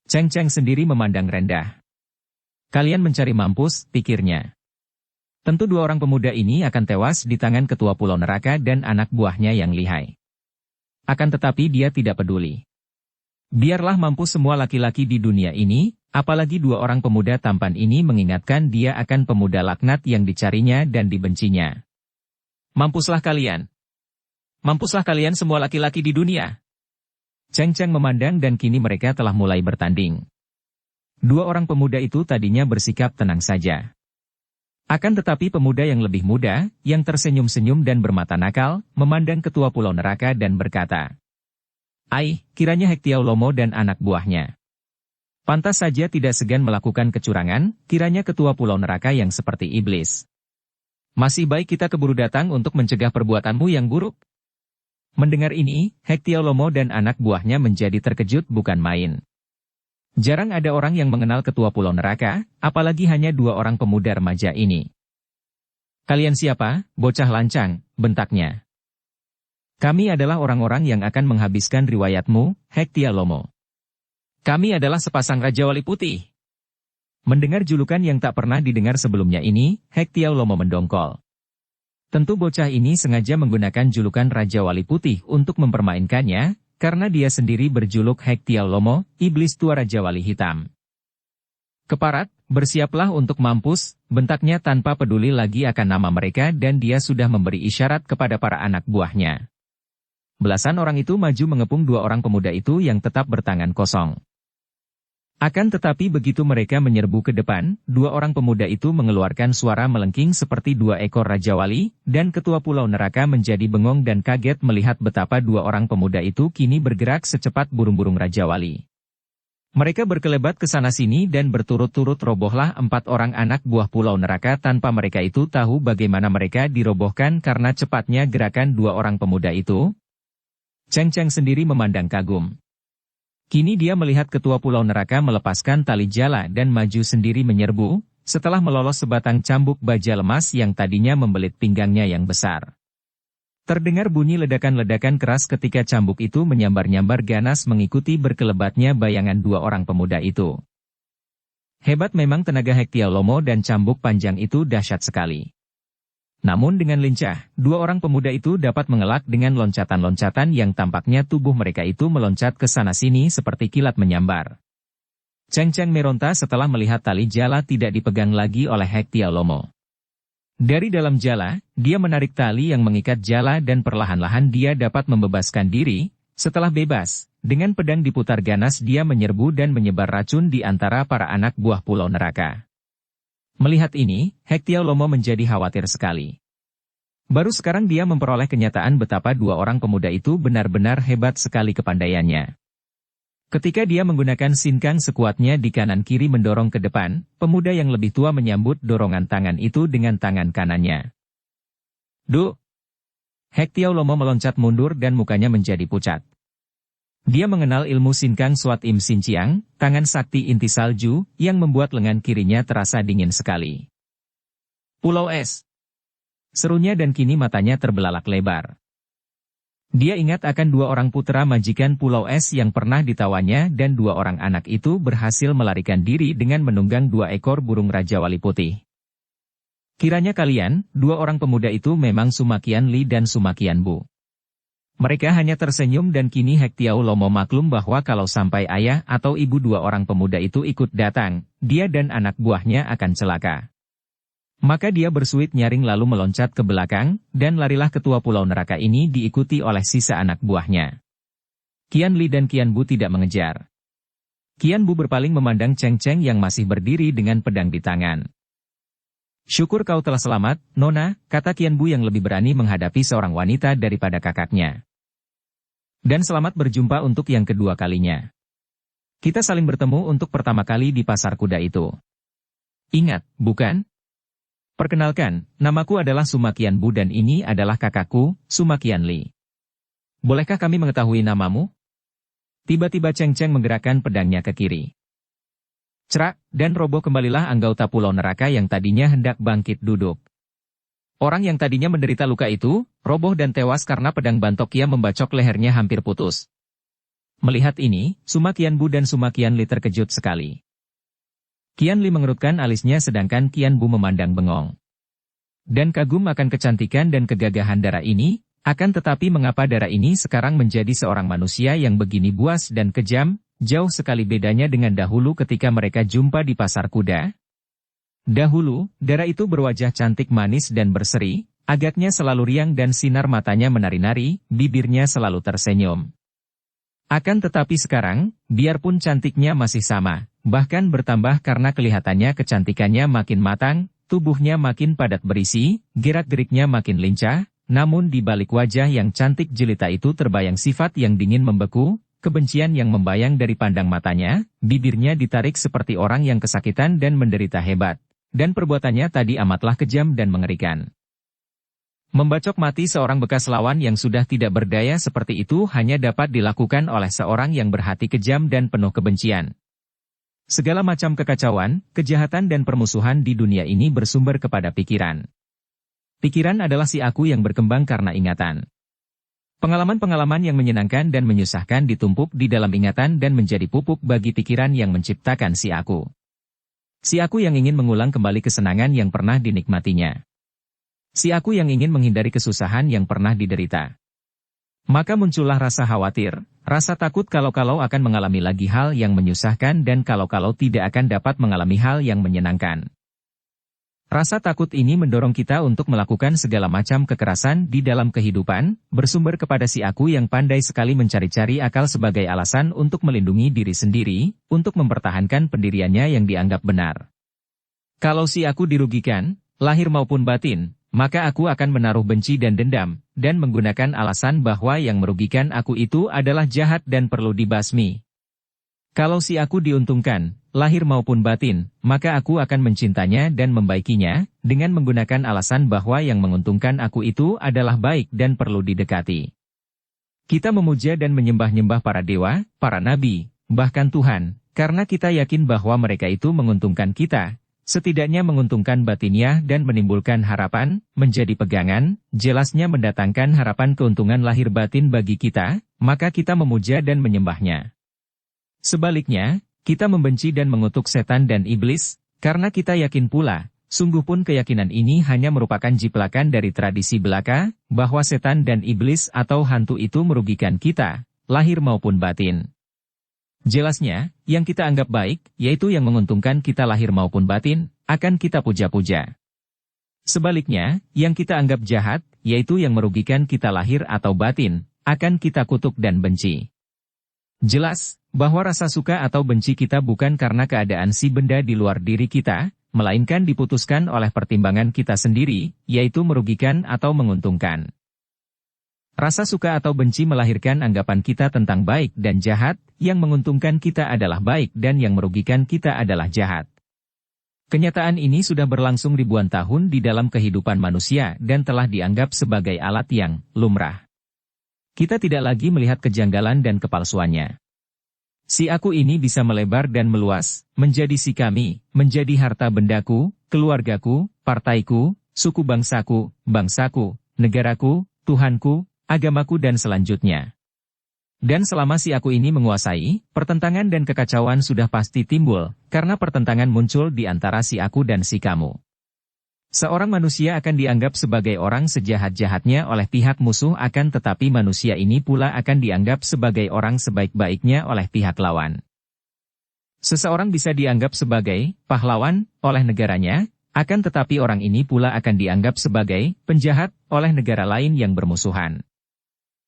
Cheng Cheng sendiri memandang rendah. "Kalian mencari mampus," pikirnya. Tentu 2 orang pemuda ini akan tewas di tangan ketua Pulau Neraka dan anak buahnya yang lihai. Akan tetapi dia tidak peduli. Biarlah mampus semua laki-laki di dunia ini, apalagi 2 orang pemuda tampan ini mengingatkan dia akan pemuda laknat yang dicarinya dan dibencinya. "Mampuslah kalian! Mampuslah kalian semua laki-laki di dunia!" Cheng Cheng memandang dan kini mereka telah mulai bertanding. Dua orang pemuda itu tadinya bersikap tenang saja. Akan tetapi pemuda yang lebih muda, yang tersenyum-senyum dan bermata nakal, memandang ketua Pulau Neraka dan berkata, "Ai, kiranya Hektiau Lomo dan anak buahnya. Pantas saja tidak segan melakukan kecurangan, kiranya ketua Pulau Neraka yang seperti iblis. Masih baik kita keburu datang untuk mencegah perbuatanmu yang buruk." Mendengar ini, Hektiau Lomo dan anak buahnya menjadi terkejut bukan main. Jarang ada orang yang mengenal ketua Pulau Neraka, apalagi hanya dua orang pemuda remaja ini. "Kalian siapa, bocah lancang?" bentaknya. "Kami adalah orang-orang yang akan menghabiskan riwayatmu, Hektiau Lomo. Kami adalah sepasang Raja Wali Putih." Mendengar julukan yang tak pernah didengar sebelumnya ini, Hektiau Lomo mendongkol. Tentu bocah ini sengaja menggunakan julukan Raja Wali Putih untuk mempermainkannya, karena dia sendiri berjuluk Hektiau Lomo, iblis tua Raja Wali Hitam. "Keparat, bersiaplah untuk mampus," bentaknya tanpa peduli lagi akan nama mereka dan dia sudah memberi isyarat kepada para anak buahnya. Belasan orang itu maju mengepung dua orang pemuda itu yang tetap bertangan kosong. Akan tetapi begitu mereka menyerbu ke depan, dua orang pemuda itu mengeluarkan suara melengking seperti dua ekor Raja Wali, dan ketua Pulau Neraka menjadi bengong dan kaget melihat betapa dua orang pemuda itu kini bergerak secepat burung-burung Raja Wali. Mereka berkelebat ke sana-sini dan berturut-turut robohlah 4 orang anak buah Pulau Neraka tanpa mereka itu tahu bagaimana mereka dirobohkan karena cepatnya gerakan dua orang pemuda itu. Cheng Cheng sendiri memandang kagum. Kini dia melihat ketua Pulau Neraka melepaskan tali jala dan maju sendiri menyerbu, setelah melolos sebatang cambuk baja lemas yang tadinya membelit pinggangnya yang besar. Terdengar bunyi ledakan-ledakan keras ketika cambuk itu menyambar-nyambar ganas mengikuti berkelebatnya bayangan dua orang pemuda itu. Hebat memang tenaga Hektiau Lomo dan cambuk panjang itu dahsyat sekali. Namun dengan lincah, dua orang pemuda itu dapat mengelak dengan loncatan-loncatan yang tampaknya tubuh mereka itu meloncat ke sana-sini seperti kilat menyambar. Cheng Cheng meronta setelah melihat tali jala tidak dipegang lagi oleh Hektiau Lomo. Dari dalam jala, dia menarik tali yang mengikat jala dan perlahan-lahan dia dapat membebaskan diri. Setelah bebas, dengan pedang diputar ganas dia menyerbu dan menyebar racun di antara para anak buah Pulau Neraka. Melihat ini, Hektiau Lomo menjadi khawatir sekali. Baru sekarang dia memperoleh kenyataan betapa dua orang pemuda itu benar-benar hebat sekali kepandaiannya. Ketika dia menggunakan sinkang sekuatnya di kanan kiri mendorong ke depan, pemuda yang lebih tua menyambut dorongan tangan itu dengan tangan kanannya. "Duh!" Hektiau Lomo meloncat mundur dan mukanya menjadi pucat. Dia mengenal ilmu sinkang Swat Im Sin Chiang, tangan sakti inti salju, yang membuat lengan kirinya terasa dingin sekali. "Pulau Es!" serunya dan kini matanya terbelalak lebar. Dia ingat akan dua orang putra majikan Pulau Es yang pernah ditawannya dan dua orang anak itu berhasil melarikan diri dengan menunggang 2 ekor burung Raja Wali Putih. Kiranya kalian, dua orang pemuda itu memang Sumakian Li dan Sumakian Bu. Mereka hanya tersenyum dan kini Hektiau Lomo maklum bahwa kalau sampai ayah atau ibu dua orang pemuda itu ikut datang, dia dan anak buahnya akan celaka. Maka dia bersuit nyaring lalu meloncat ke belakang, dan larilah ketua Pulau Neraka ini diikuti oleh sisa anak buahnya. Qian Li dan Qian Bu tidak mengejar. Qian Bu berpaling memandang Cheng Cheng yang masih berdiri dengan pedang di tangan. "Syukur kau telah selamat, Nona," kata Qian Bu yang lebih berani menghadapi seorang wanita daripada kakaknya. "Dan selamat berjumpa untuk yang kedua kalinya. Kita saling bertemu untuk pertama kali di pasar kuda itu. Ingat, bukan? Perkenalkan, namaku adalah Sumakian Bu dan ini adalah kakakku, Sumakian Li. Bolehkah kami mengetahui namamu?" Tiba-tiba Cheng Cheng menggerakkan pedangnya ke kiri. Cerak, dan roboh kembalilah anggota Pulau Neraka yang tadinya hendak bangkit duduk. Orang yang tadinya menderita luka itu, roboh dan tewas karena pedang Bantokya membacok lehernya hampir putus. Melihat ini, Sumakian Bu dan Sumakian Li terkejut sekali. Qian Li mengerutkan alisnya sedangkan Qian Bu memandang bengong. Dan kagum akan kecantikan dan kegagahan darah ini, akan tetapi mengapa darah ini sekarang menjadi seorang manusia yang begini buas dan kejam, jauh sekali bedanya dengan dahulu ketika mereka jumpa di pasar kuda. Dahulu, darah itu berwajah cantik manis dan berseri, agaknya selalu riang dan sinar matanya menari-nari, bibirnya selalu tersenyum. Akan tetapi sekarang, biarpun cantiknya masih sama, bahkan bertambah karena kelihatannya kecantikannya makin matang, tubuhnya makin padat berisi, gerak-geriknya makin lincah, namun di balik wajah yang cantik jelita itu terbayang sifat yang dingin membeku, kebencian yang membayang dari pandang matanya, bibirnya ditarik seperti orang yang kesakitan dan menderita hebat. Dan perbuatannya tadi amatlah kejam dan mengerikan. Membacok mati seorang bekas lawan yang sudah tidak berdaya seperti itu hanya dapat dilakukan oleh seorang yang berhati kejam dan penuh kebencian. Segala macam kekacauan, kejahatan dan permusuhan di dunia ini bersumber kepada pikiran. Pikiran adalah si aku yang berkembang karena ingatan. Pengalaman-pengalaman yang menyenangkan dan menyusahkan ditumpuk di dalam ingatan dan menjadi pupuk bagi pikiran yang menciptakan si aku. Si aku yang ingin mengulang kembali kesenangan yang pernah dinikmatinya. Si aku yang ingin menghindari kesusahan yang pernah diderita. Maka muncullah rasa khawatir, rasa takut kalau-kalau akan mengalami lagi hal yang menyusahkan dan kalau-kalau tidak akan dapat mengalami hal yang menyenangkan. Rasa takut ini mendorong kita untuk melakukan segala macam kekerasan di dalam kehidupan, bersumber kepada si aku yang pandai sekali mencari-cari akal sebagai alasan untuk melindungi diri sendiri, untuk mempertahankan pendiriannya yang dianggap benar. Kalau si aku dirugikan, lahir maupun batin, maka aku akan menaruh benci dan dendam, dan menggunakan alasan bahwa yang merugikan aku itu adalah jahat dan perlu dibasmi. Kalau si aku diuntungkan, lahir maupun batin, maka aku akan mencintanya dan membaikinya, dengan menggunakan alasan bahwa yang menguntungkan aku itu adalah baik dan perlu didekati. Kita memuja dan menyembah-nyembah para dewa, para nabi, bahkan Tuhan, karena kita yakin bahwa mereka itu menguntungkan kita, setidaknya menguntungkan batinnya dan menimbulkan harapan, menjadi pegangan, jelasnya mendatangkan harapan keuntungan lahir batin bagi kita, maka kita memuja dan menyembahnya. Sebaliknya, kita membenci dan mengutuk setan dan iblis, karena kita yakin pula, sungguh pun keyakinan ini hanya merupakan jiplakan dari tradisi belaka, bahwa setan dan iblis atau hantu itu merugikan kita, lahir maupun batin. Jelasnya, yang kita anggap baik, yaitu yang menguntungkan kita lahir maupun batin, akan kita puja-puja. Sebaliknya, yang kita anggap jahat, yaitu yang merugikan kita lahir atau batin, akan kita kutuk dan benci. Jelas, bahwa rasa suka atau benci kita bukan karena keadaan si benda di luar diri kita, melainkan diputuskan oleh pertimbangan kita sendiri, yaitu merugikan atau menguntungkan. Rasa suka atau benci melahirkan anggapan kita tentang baik dan jahat, yang menguntungkan kita adalah baik dan yang merugikan kita adalah jahat. Kenyataan ini sudah berlangsung ribuan tahun di dalam kehidupan manusia dan telah dianggap sebagai alat yang lumrah. Kita tidak lagi melihat kejanggalan dan kepalsuannya. Si aku ini bisa melebar dan meluas, menjadi si kami, menjadi harta bendaku, keluargaku, partaiku, suku bangsaku, negaraku, Tuhanku, agamaku dan selanjutnya. Dan selama si aku ini menguasai, pertentangan dan kekacauan sudah pasti timbul, karena pertentangan muncul di antara si aku dan si kamu. Seorang manusia akan dianggap sebagai orang sejahat-jahatnya oleh pihak musuh akan tetapi manusia ini pula akan dianggap sebagai orang sebaik-baiknya oleh pihak lawan. Seseorang bisa dianggap sebagai pahlawan oleh negaranya, akan tetapi orang ini pula akan dianggap sebagai penjahat oleh negara lain yang bermusuhan.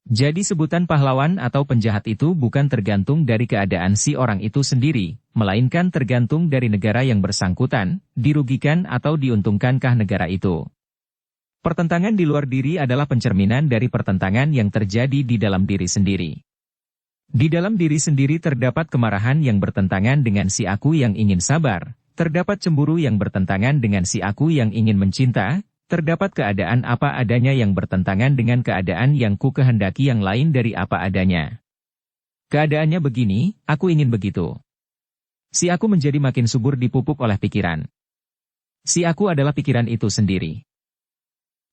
Jadi sebutan pahlawan atau penjahat itu bukan tergantung dari keadaan si orang itu sendiri, melainkan tergantung dari negara yang bersangkutan, dirugikan atau diuntungkankah negara itu. Pertentangan di luar diri adalah pencerminan dari pertentangan yang terjadi di dalam diri sendiri. Di dalam diri sendiri terdapat kemarahan yang bertentangan dengan si aku yang ingin sabar, terdapat cemburu yang bertentangan dengan si aku yang ingin mencinta, terdapat keadaan apa adanya yang bertentangan dengan keadaan yang ku kehendaki yang lain dari apa adanya. Keadaannya begini, aku ingin begitu. Si aku menjadi makin subur dipupuk oleh pikiran. Si aku adalah pikiran itu sendiri.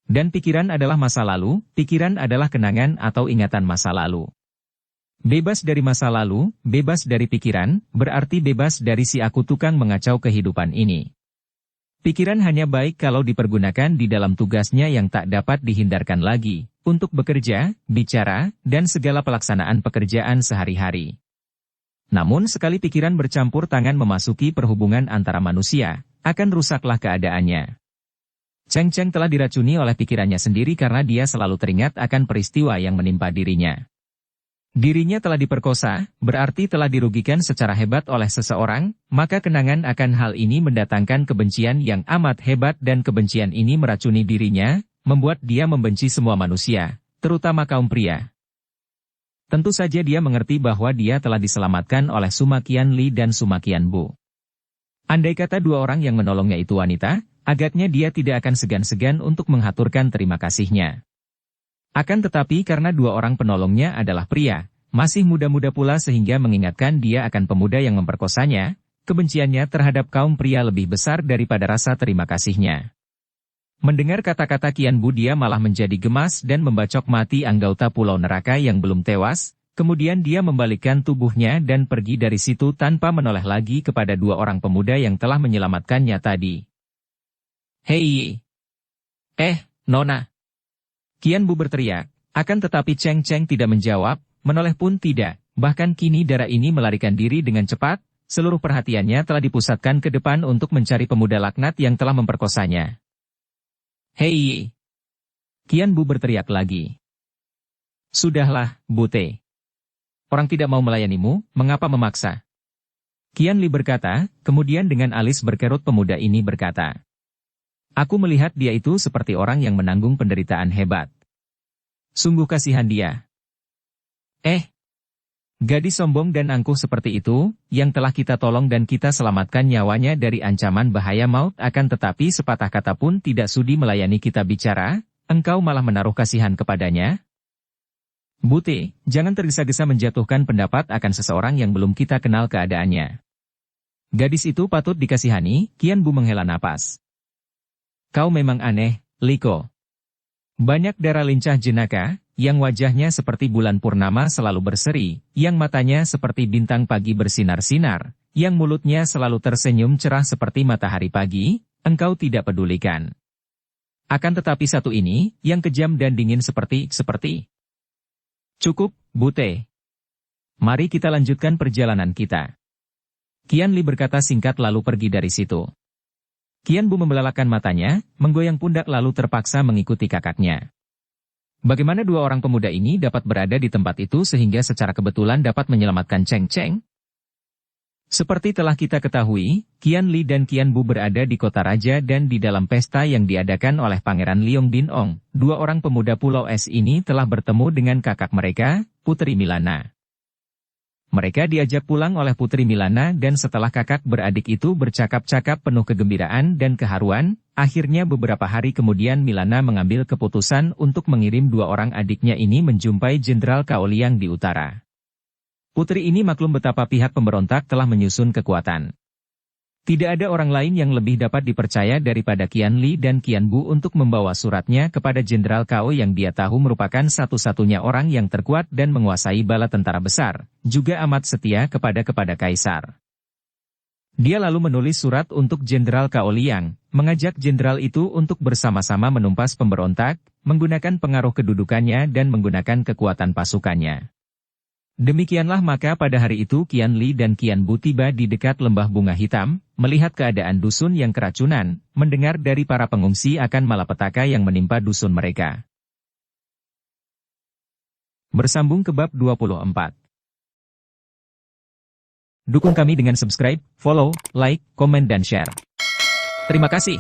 Dan pikiran adalah masa lalu, pikiran adalah kenangan atau ingatan masa lalu. Bebas dari masa lalu, bebas dari pikiran, berarti bebas dari si aku tukang mengacau kehidupan ini. Pikiran hanya baik kalau dipergunakan di dalam tugasnya yang tak dapat dihindarkan lagi, untuk bekerja, bicara, dan segala pelaksanaan pekerjaan sehari-hari. Namun sekali pikiran bercampur tangan memasuki perhubungan antara manusia, akan rusaklah keadaannya. Cheng Cheng telah diracuni oleh pikirannya sendiri karena dia selalu teringat akan peristiwa yang menimpa dirinya. Dirinya telah diperkosa, berarti telah dirugikan secara hebat oleh seseorang, maka kenangan akan hal ini mendatangkan kebencian yang amat hebat dan kebencian ini meracuni dirinya, membuat dia membenci semua manusia, terutama kaum pria. Tentu saja dia mengerti bahwa dia telah diselamatkan oleh Suma Qianli dan Suma Qianbu. Andai kata dua orang yang menolongnya itu wanita, agaknya dia tidak akan segan-segan untuk menghaturkan terima kasihnya. Akan tetapi karena dua orang penolongnya adalah pria, masih muda-muda pula sehingga mengingatkan dia akan pemuda yang memperkosanya, kebenciannya terhadap kaum pria lebih besar daripada rasa terima kasihnya. Mendengar kata-kata Qianbu dia malah menjadi gemas dan membacok mati anggota pulau neraka yang belum tewas, kemudian dia membalikkan tubuhnya dan pergi dari situ tanpa menoleh lagi kepada dua orang pemuda yang telah menyelamatkannya tadi. Hei! Nona! Qianbu berteriak, akan tetapi Cheng Cheng tidak menjawab, menoleh pun tidak, bahkan kini darah ini melarikan diri dengan cepat, seluruh perhatiannya telah dipusatkan ke depan untuk mencari pemuda laknat yang telah memperkosanya. Hei! Qianbu berteriak lagi. Sudahlah, Bute. Orang tidak mau melayanimu, mengapa memaksa? Qianli berkata, kemudian dengan alis berkerut pemuda ini berkata. Aku melihat dia itu seperti orang yang menanggung penderitaan hebat. Sungguh kasihan dia. Gadis sombong dan angkuh seperti itu, yang telah kita tolong dan kita selamatkan nyawanya dari ancaman bahaya maut akan tetapi sepatah kata pun tidak sudi melayani kita bicara, engkau malah menaruh kasihan kepadanya? Bute, jangan tergesa-gesa menjatuhkan pendapat akan seseorang yang belum kita kenal keadaannya. Gadis itu patut dikasihani, Qianbu menghela napas. Kau memang aneh, Liko. Banyak darah lincah jenaka, yang wajahnya seperti bulan purnama selalu berseri, yang matanya seperti bintang pagi bersinar-sinar, yang mulutnya selalu tersenyum cerah seperti matahari pagi, engkau tidak pedulikan. Akan tetapi satu ini, yang kejam dan dingin seperti. Cukup, Bute. Mari kita lanjutkan perjalanan kita. Qianli berkata singkat lalu pergi dari situ. Qianbu membelalakan matanya, menggoyang pundak lalu terpaksa mengikuti kakaknya. Bagaimana dua orang pemuda ini dapat berada di tempat itu sehingga secara kebetulan dapat menyelamatkan Cheng Cheng? Seperti telah kita ketahui, Qianli dan Qianbu berada di kota raja dan di dalam pesta yang diadakan oleh Pangeran Liong Dinong. Dua orang pemuda Pulau Es ini telah bertemu dengan kakak mereka, Putri Milana. Mereka diajak pulang oleh Putri Milana dan setelah kakak beradik itu bercakap-cakap penuh kegembiraan dan keharuan, akhirnya beberapa hari kemudian Milana mengambil keputusan untuk mengirim dua orang adiknya ini menjumpai Jenderal Cao Liang di utara. Putri ini maklum betapa pihak pemberontak telah menyusun kekuatan. Tidak ada orang lain yang lebih dapat dipercaya daripada Qianli dan Qianbu untuk membawa suratnya kepada Jenderal Cao yang dia tahu merupakan satu-satunya orang yang terkuat dan menguasai bala tentara besar, juga amat setia kepada Kaisar. Dia lalu menulis surat untuk Jenderal Cao Liang, mengajak jenderal itu untuk bersama-sama menumpas pemberontak, menggunakan pengaruh kedudukannya dan menggunakan kekuatan pasukannya. Demikianlah maka pada hari itu Qianli dan Qianbu tiba di dekat lembah bunga hitam, melihat keadaan dusun yang keracunan, mendengar dari para pengungsi akan malapetaka yang menimpa dusun mereka. Bersambung ke bab 24. Dukung kami dengan subscribe, follow, like, komen dan share. Terima kasih.